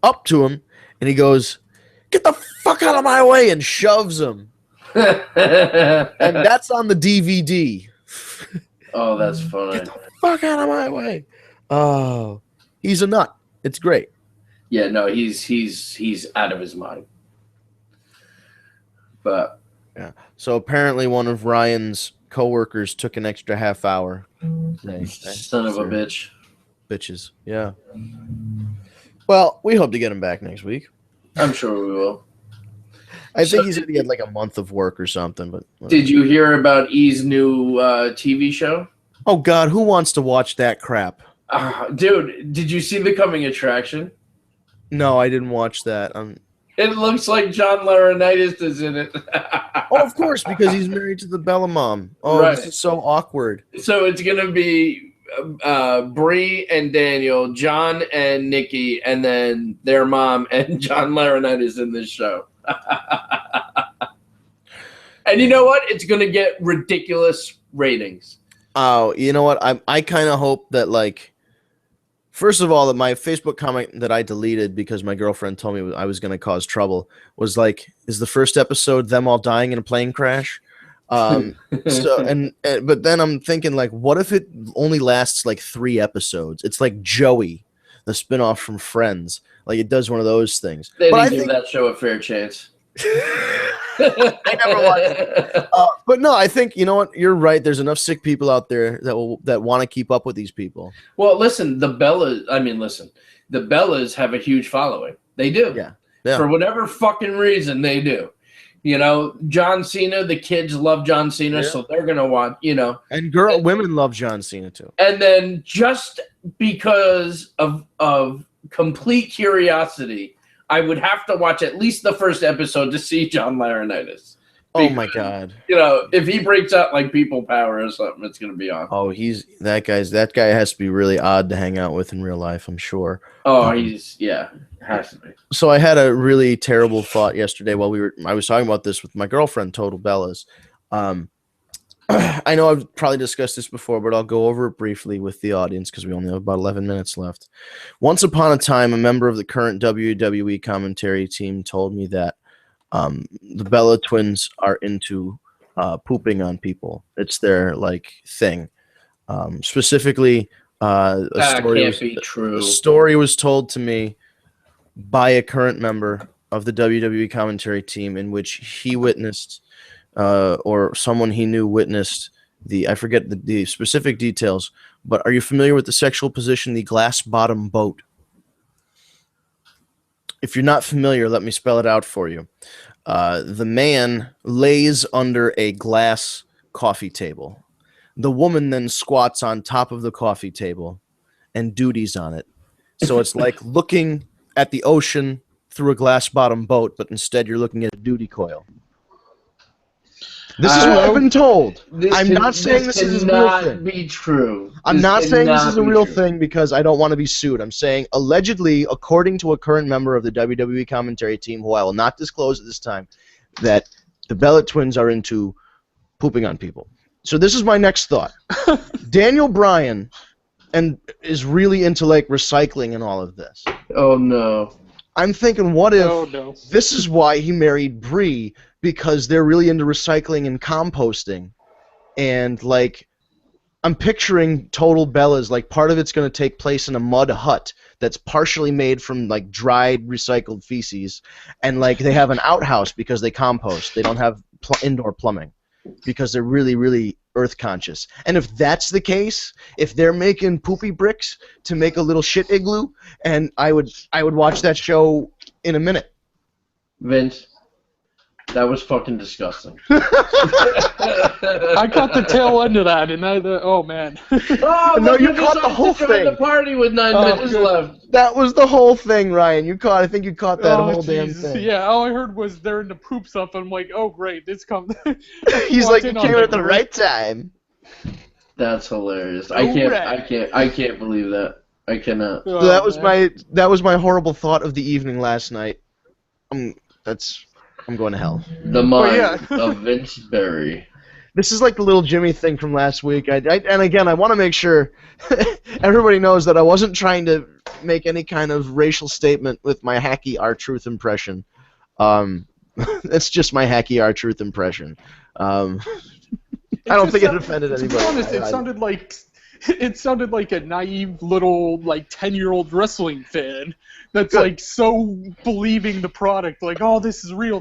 up to him, and he goes, "Get the fuck out of my way!" and shoves him. And that's on the DVD. Oh, that's funny. Get the fuck out of my way! Oh, he's a nut. It's great. Yeah, no, he's out of his mind. But yeah, so apparently one of Ryan's coworkers took an extra half hour. Son of a bitch. Bitches, yeah. Well, we hope to get him back next week. I'm sure we will. I think he said he had a month of work or something. But did you hear about E's new TV show? Oh God, who wants to watch that crap? Dude, did you see The Coming Attraction? No, I didn't watch that. It looks like John Laurinaitis is in it. Oh, of course, because he's married to the Bella mom. Oh, right. This is so awkward. So it's gonna be Bree and Daniel, John and Nikki, and then their mom and John Laurinaitis in this show. And you know what? It's gonna get ridiculous ratings. Oh, you know what? I kind of hope that first of all, that my Facebook comment that I deleted because my girlfriend told me I was going to cause trouble was is the first episode them all dying in a plane crash? But then I'm thinking what if it only lasts 3 episodes? It's like Joey, the spinoff from Friends. It does one of those things. They didn't give that show a fair chance. I never watched it. But no, I think you know what, you're right. There's enough sick people out there that want to keep up with these people. Well, listen, the Bellas have a huge following. They do. Yeah. For whatever fucking reason, they do. John Cena, the kids love John Cena, so they're gonna want, And women love John Cena too. And then just because of complete curiosity, I would have to watch at least the first episode to see John Laurinaitis. Oh my God! You know, if he breaks out like People Power or something, it's gonna be on. Oh, that guy has to be really odd to hang out with in real life, I'm sure. Oh, has to be. So I had a really terrible thought yesterday while I was talking about this with my girlfriend, Total Bellas. I know I've probably discussed this before, but I'll go over it briefly with the audience because we only have about 11 minutes left. Once upon a time, a member of the current WWE commentary team told me that the Bella twins are into pooping on people. It's their thing. Specifically, a story was told to me by a current member of the WWE commentary team in which he witnessed, or someone he knew witnessed I forget the specific details, but are you familiar with the sexual position, the glass bottom boat? If you're not familiar, let me spell it out for you. The man lays under a glass coffee table. The woman then squats on top of the coffee table and duties on it. So it's like looking at the ocean through a glass bottom boat, but instead you're looking at a duty coil. This is what I've been told. I'm not saying this is a real thing. Be true. I'm not saying this is a real thing because I don't want to be sued. I'm saying allegedly, according to a current member of the WWE commentary team, who I will not disclose at this time, that the Bella twins are into pooping on people. So this is my next thought. Daniel Bryan is really into recycling and all of this. Oh no. I'm thinking, what if this is why he married Brie, because they're really into recycling and composting, and I'm picturing Total Bellas, part of it's going to take place in a mud hut that's partially made from dried recycled feces, and they have an outhouse because they compost. They don't have indoor plumbing because they're really, really earth conscious. And if that's the case, if they're making poopy bricks to make a little shit igloo, and I would watch that show in a minute. Vince, that was fucking disgusting. I caught the tail end of that, and oh man. Oh, no, you caught the whole thing. The party with 9 minutes left. That was the whole thing, Ryan. I think you caught that whole damn thing. Yeah, all I heard was they're into poop stuff. I'm like, oh great, it's come. He's like, you came at the right time. That's hilarious. I can't believe that. I cannot. So that was my horrible thought of the evening last night. I'm going to hell. The mind of Vince Berry. This is like the little Jimmy thing from last week. And again, I want to make sure everybody knows that I wasn't trying to make any kind of racial statement with my hacky R-Truth impression. It's just my hacky R-Truth impression. I don't think it offended anybody. To be honest, it sounded like a naive little 10-year-old wrestling fan that's so believing the product, oh, this is real,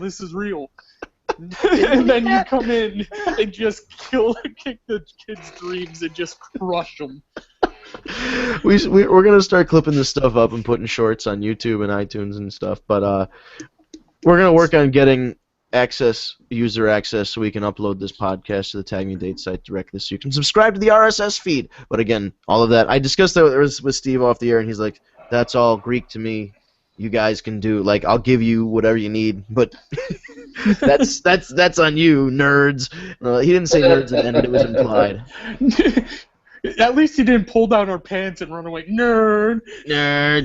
and then you come in and just kick the kids' dreams and just crush them. We're gonna start clipping this stuff up and putting shorts on YouTube and iTunes and stuff, but we're gonna work on getting user access, so we can upload this podcast to the Tag Me Date site directly, so you can subscribe to the RSS feed. But again, all of that, I discussed that with Steve off the air, and he's like, that's all Greek to me. You guys can do, I'll give you whatever you need, but that's on you, nerds. He didn't say nerds at the end, but it was implied. At least he didn't pull down our pants and run away. Nerd. Yeah,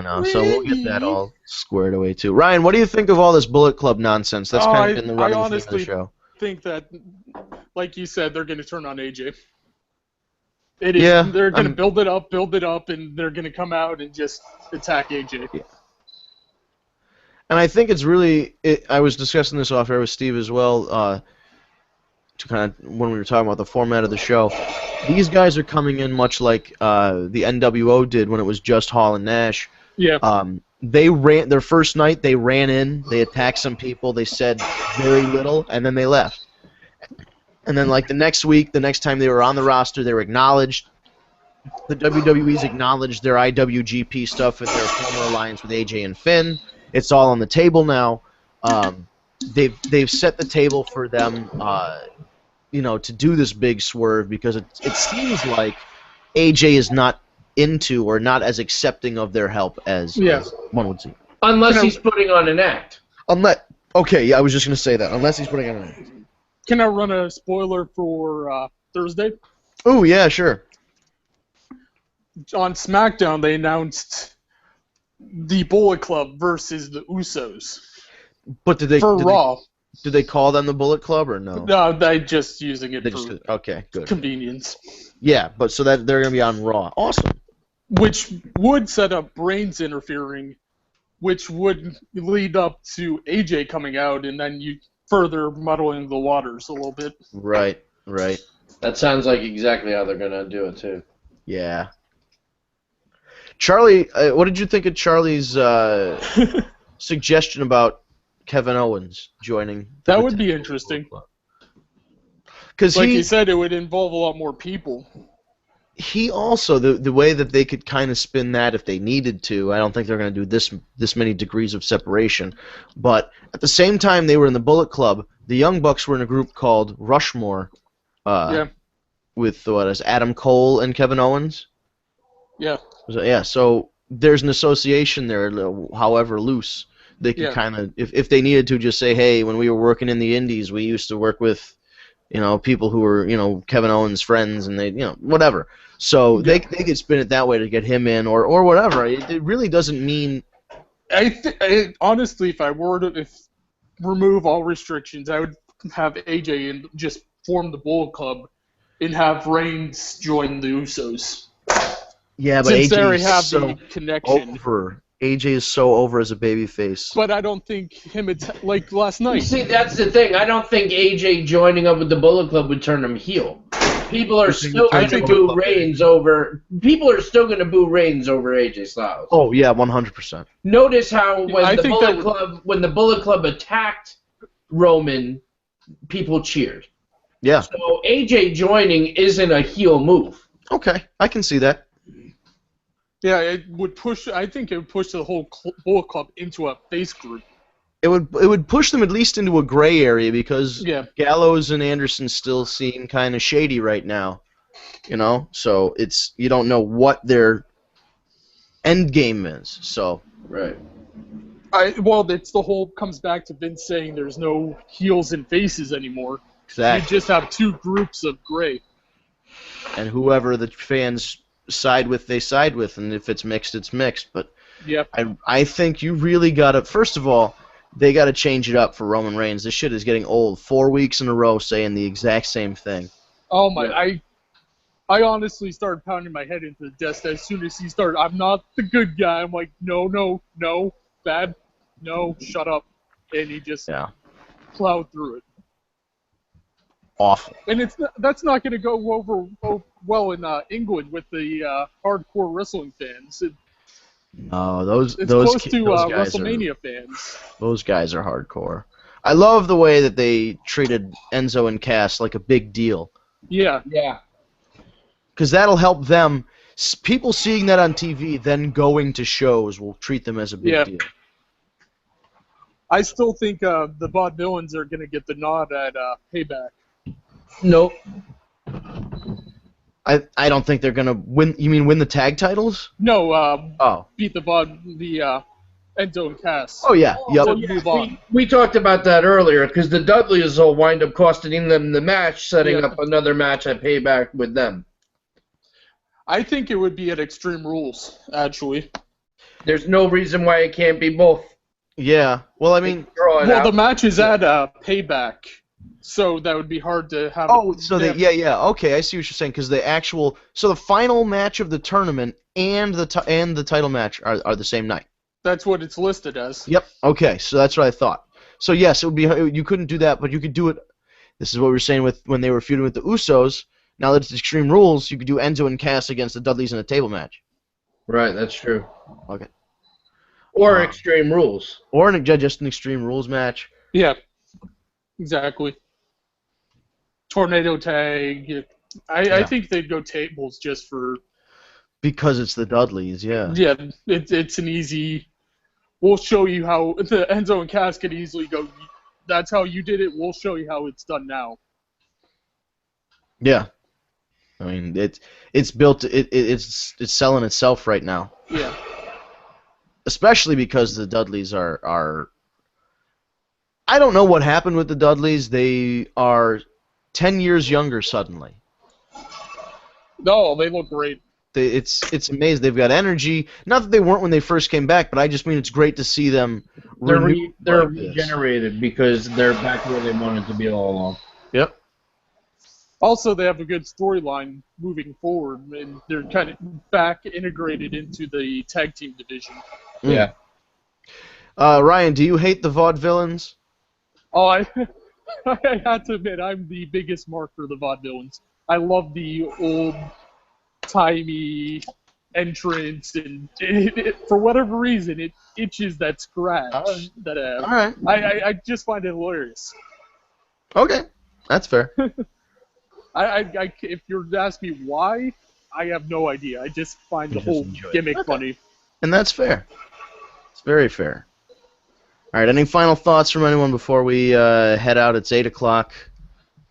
no. So we'll get that all squared away too. Ryan, what do you think of all this Bullet Club nonsense? That's kind of been the running theme of the show. I think that, like you said, they're going to turn on AJ. They're going to build it up, and they're going to come out and just attack AJ. Yeah. And I think it's really. I was discussing this off air with Steve as well. To kind of when we were talking about the format of the show, these guys are coming in much like the NWO did when it was just Hall and Nash. Yeah. They ran their first night. They ran in. They attacked some people. They said very little, and then they left. And then, the next week, the next time they were on the roster, they were acknowledged. The WWE's acknowledged their IWGP stuff with their former alliance with AJ and Finn. It's all on the table now. They've set the table for them, to do this big swerve, because it seems like AJ is not into or not as accepting of their help as one would see. Unless he's putting on an act. Okay, yeah, I was just gonna say that. Unless he's putting on an act. Can I run a spoiler for Thursday? Oh yeah, sure. On SmackDown, they announced the Bullet Club versus the Usos. But did Raw. Did they call them the Bullet Club or no? No, they're just using it for okay, good. convenience. Yeah, but so that they're gonna be on Raw. Awesome. Which would set up Reigns interfering, which would lead up to AJ coming out, and then you further muddling the waters a little bit. Right. That sounds like exactly how they're gonna do it too. Yeah. Charlie, what did you think of Charlie's suggestion about Kevin Owens joining? That would be interesting. Because like he said, it would involve a lot more people. He also, the way that they could kind of spin that if they needed to, I don't think they're going to do this many degrees of separation. But at the same time they were in the Bullet Club, the Young Bucks were in a group called Rushmore. With Adam Cole and Kevin Owens. Yeah. So there's an association there, however loose. They could kind of, if they needed to, just say, hey, when we were working in the Indies, we used to work with, people who were, Kevin Owens' friends, and they, whatever. So they could spin it that way to get him in, or whatever. It really doesn't mean. Honestly, if I were to remove all restrictions, I would have AJ and just form the Bullet Club, and have Reigns join the Usos. Yeah, but since AJ they already have so the connection. Over. AJ is so over as a babyface. But I don't think him like last night. You see, that's the thing. I don't think AJ joining up with the Bullet Club would turn him heel. People are still going to boo Reigns over. People are still going to boo Reigns over AJStyles. Oh yeah, 100%. Notice how when the Bullet Club attacked Roman, people cheered. Yeah. So AJ joining isn't a heel move. Okay, I can see that. Yeah, it would push. I think it would push the whole Bullet Club into a face group. It would push them at least into a gray area because Gallows and Anderson still seem kind of shady right now, So you don't know what their end game is. So right. It's the whole comes back to Vince saying there's no heels and faces anymore. Exactly. You just have two groups of gray. And whoever the fans side with, they side with, and if it's mixed, it's mixed. But I think you really got to, first of all, they got to change it up for Roman Reigns. This shit is getting old. 4 weeks in a row saying the exact same thing. Oh my! I honestly started pounding my head into the desk as soon as he started. I'm not the good guy. I'm like, no, bad, no, shut up, and he just plowed through it. Awful. And that's not going to go over well in England with the hardcore wrestling fans. Those close to guys WrestleMania fans. Those guys are hardcore. I love the way that they treated Enzo&Cass like a big deal. Yeah. Because that'll help them. People seeing that on TV, then going to shows, will treat them as a big deal. I still think the Vaudevillains are going to get the nod at Payback. Nope. I don't think they're gonna win. You mean win the tag titles? No. Beat the Enzo&Cass. Oh yeah. Yep. We talked about that earlier because the Dudleys will wind up costing them the match, setting up another match at Payback with them. I think it would be at Extreme Rules, actually. There's no reason why it can't be both. Yeah. Well, I mean, the match is at Payback. So that would be hard to have. Oh, so okay, I see what you're saying. Because the final match of the tournament and the title match are the same night. That's what it's listed as. Yep. Okay, so that's what I thought. So yes, it would be. You couldn't do that, but you could do it. This is what we were saying when they were feuding with the Usos. Now that it's Extreme Rules, you could do Enzo&Cass against the Dudleys in a table match. Right, that's true. Okay. Or Extreme Rules. Or just an Extreme Rules match. Yeah. Exactly. Tornado tag. I think they'd go tables just for. Because it's the Dudleys, yeah. Yeah, it's an easy. We'll show you how the Enzo&Cass could easily go. That's how you did it. We'll show you how it's done now. Yeah. I mean, it's built. It's selling itself right now. Yeah. especially because the Dudleys are. I don't know what happened with the Dudleys. They are 10 years younger suddenly. No, they look great. It's amazing. They've got energy. Not that they weren't when they first came back, but I just mean it's great to see them. They're renewed they're like this. regenerated because they're back where they wanted to be all along. Yep. Also, they have a good storyline moving forward, and they're kind of back integrated into the tag team division. Yeah. Ryan, do you hate the vaudevillains? Oh, I have to admit, I'm the biggest mark for the vaudevillains. I love the old-timey entrance, and for whatever reason, it itches that scratch that I have. All right. I just find it hilarious. Okay, that's fair. If you're to ask me why, I have no idea. I just find the whole gimmick funny. And that's fair. It's very fair. All right, any final thoughts from anyone before we head out? It's 8 o'clock.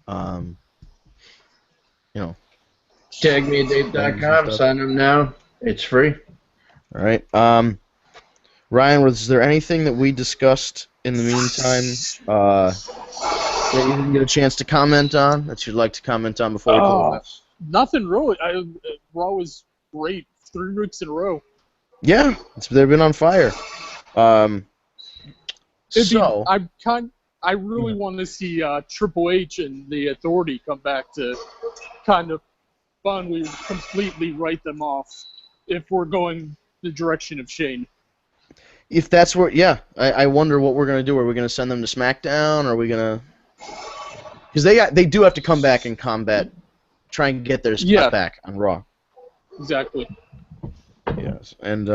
TagMeADate.com. Sign up now. It's free. All right. Ryan, was there anything that we discussed in the meantime that you didn't get a chance to comment on that you'd like to comment on before we close? Nothing really. Raw was great. 3 weeks in a row. Yeah, they've been on fire. I really want to see Triple H and the Authority come back to kind of finally completely write them off if we're going the direction of Shane. If that's where, yeah, I wonder what we're gonna do. Are we gonna send them to SmackDown? Or are we gonna? Because they do have to come back and combat, try and get their spot back on Raw. Exactly. Yes, and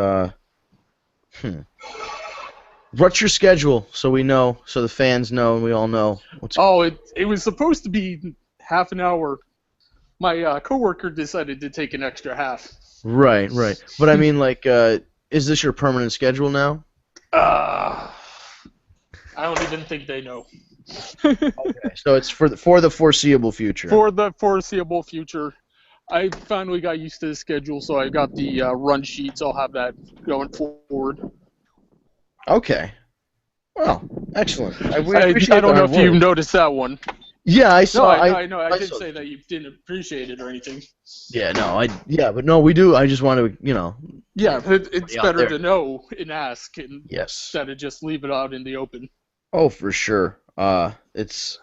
what's your schedule so we know, so the fans know, and we all know what's. Oh, it was supposed to be half an hour. My coworker decided to take an extra half. Right. But I mean, like, is this your permanent schedule now? I don't even think they know. Okay, so it's for the foreseeable future. For the foreseeable future. I finally got used to the schedule, so I got the run sheets. I'll have that going forward. Okay. Well, excellent. I don't know if you noticed that one. Yeah, I saw. I know. I didn't say that you didn't appreciate it or anything. Yeah, no, but no, we do. I just want to, Yeah, it's better to know and ask, and instead of just leave it out in the open. Oh, for sure. It's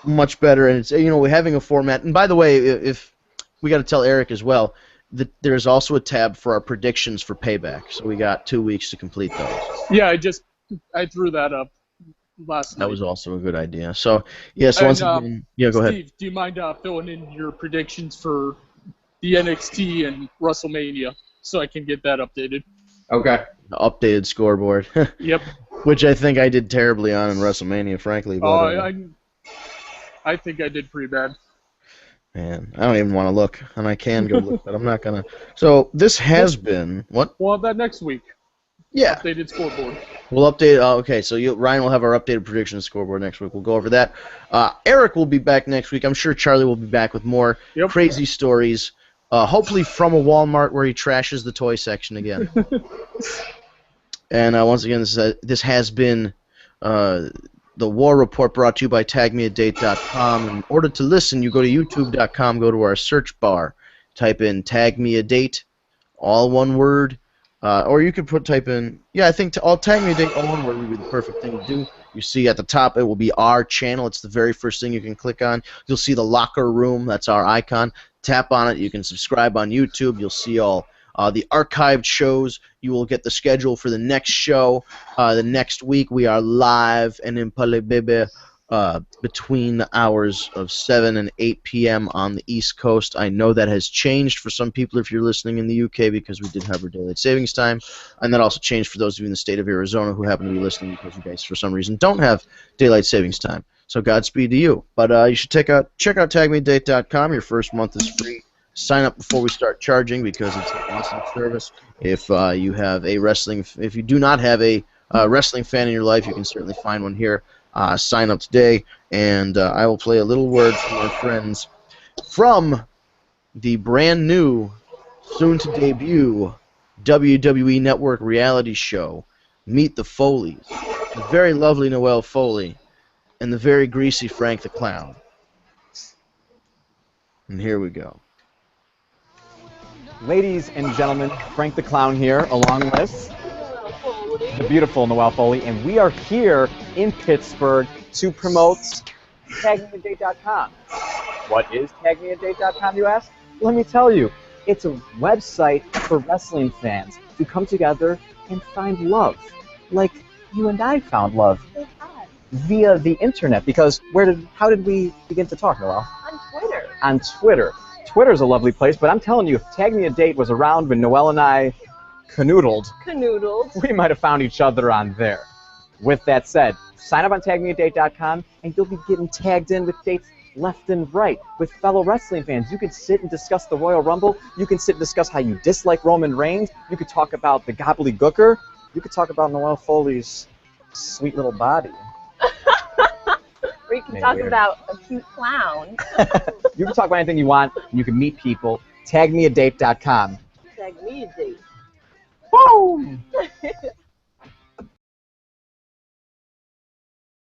much better, and it's we're having a format. And by the way, if we got to tell Eric as well that there's also a tab for our predictions for Payback, so we got 2 weeks to complete those. Yeah, I threw that up last night. That was also a good idea. So once again, go Steve, ahead. Do you mind filling in your predictions for the NXT and WrestleMania so I can get that updated? Okay. The updated scoreboard. Yep. Which I think I did terribly on in WrestleMania, frankly. But, I think I did pretty bad. Man, I don't even want to look, and I can go look, but I'm not gonna. So this has been what? We'll have that next week. Yeah. Updated scoreboard. We'll update. Okay, so Ryan will have our updated predictions scoreboard next week. We'll go over that. Eric will be back next week. I'm sure Charlie will be back with more crazy stories. Hopefully from a Walmart where he trashes the toy section again. And once again, this has been the War Report, brought to you by TagMeADate.com. In order to listen, you go to YouTube.com, go to our search bar, type in Tag Me a Date, all one word, or you could type in, I think Tag Me a Date, all one word would be the perfect thing to do. You see at the top, it will be our channel. It's the very first thing you can click on. You'll see the locker room. That's our icon. Tap on it. You can subscribe on YouTube. You'll see all the archived shows. You will get the schedule for the next show. The next week we are live and in Palebebe between the hours of 7 and 8 p.m. on the East Coast. I know that has changed for some people if you're listening in the UK because we did have our daylight savings time. And that also changed for those of you in the state of Arizona who happen to be listening because you guys for some reason don't have daylight savings time. So Godspeed to you. But you should check out TagMeADate.com. Your first month is free. Sign up before we start charging because it's an awesome service. If you do not have a wrestling fan in your life, you can certainly find one here. Sign up today, and I will play a little word from our friends from the brand new, soon to debut WWE Network reality show, Meet the Foleys, the very lovely Noelle Foley, and the very greasy Frank the Clown. And here we go. Ladies and gentlemen, Frank the Clown here, along with the beautiful Noelle Foley, and we are here in Pittsburgh to promote TagMeADate.com. What is TagMeADate.com, you ask? Let me tell you. It's a website for wrestling fans to come together and find love, like you and I found love via the internet. Because how did we begin to talk, Noelle? On Twitter. On Twitter. Twitter's a lovely place, but I'm telling you, if Tag Me a Date was around when Noelle and I canoodled, we might have found each other on there. With that said, sign up on TagMeADate.com, and you'll be getting tagged in with dates left and right with fellow wrestling fans. You can sit and discuss the Royal Rumble. You can sit and discuss how you dislike Roman Reigns. You could talk about the gobbledygooker. You could talk about Noelle Foley's sweet little body. Or you can talk about a cute clown. You can talk about anything you want, and you can meet people. TagMeADate.com. Tag me a date. Woo!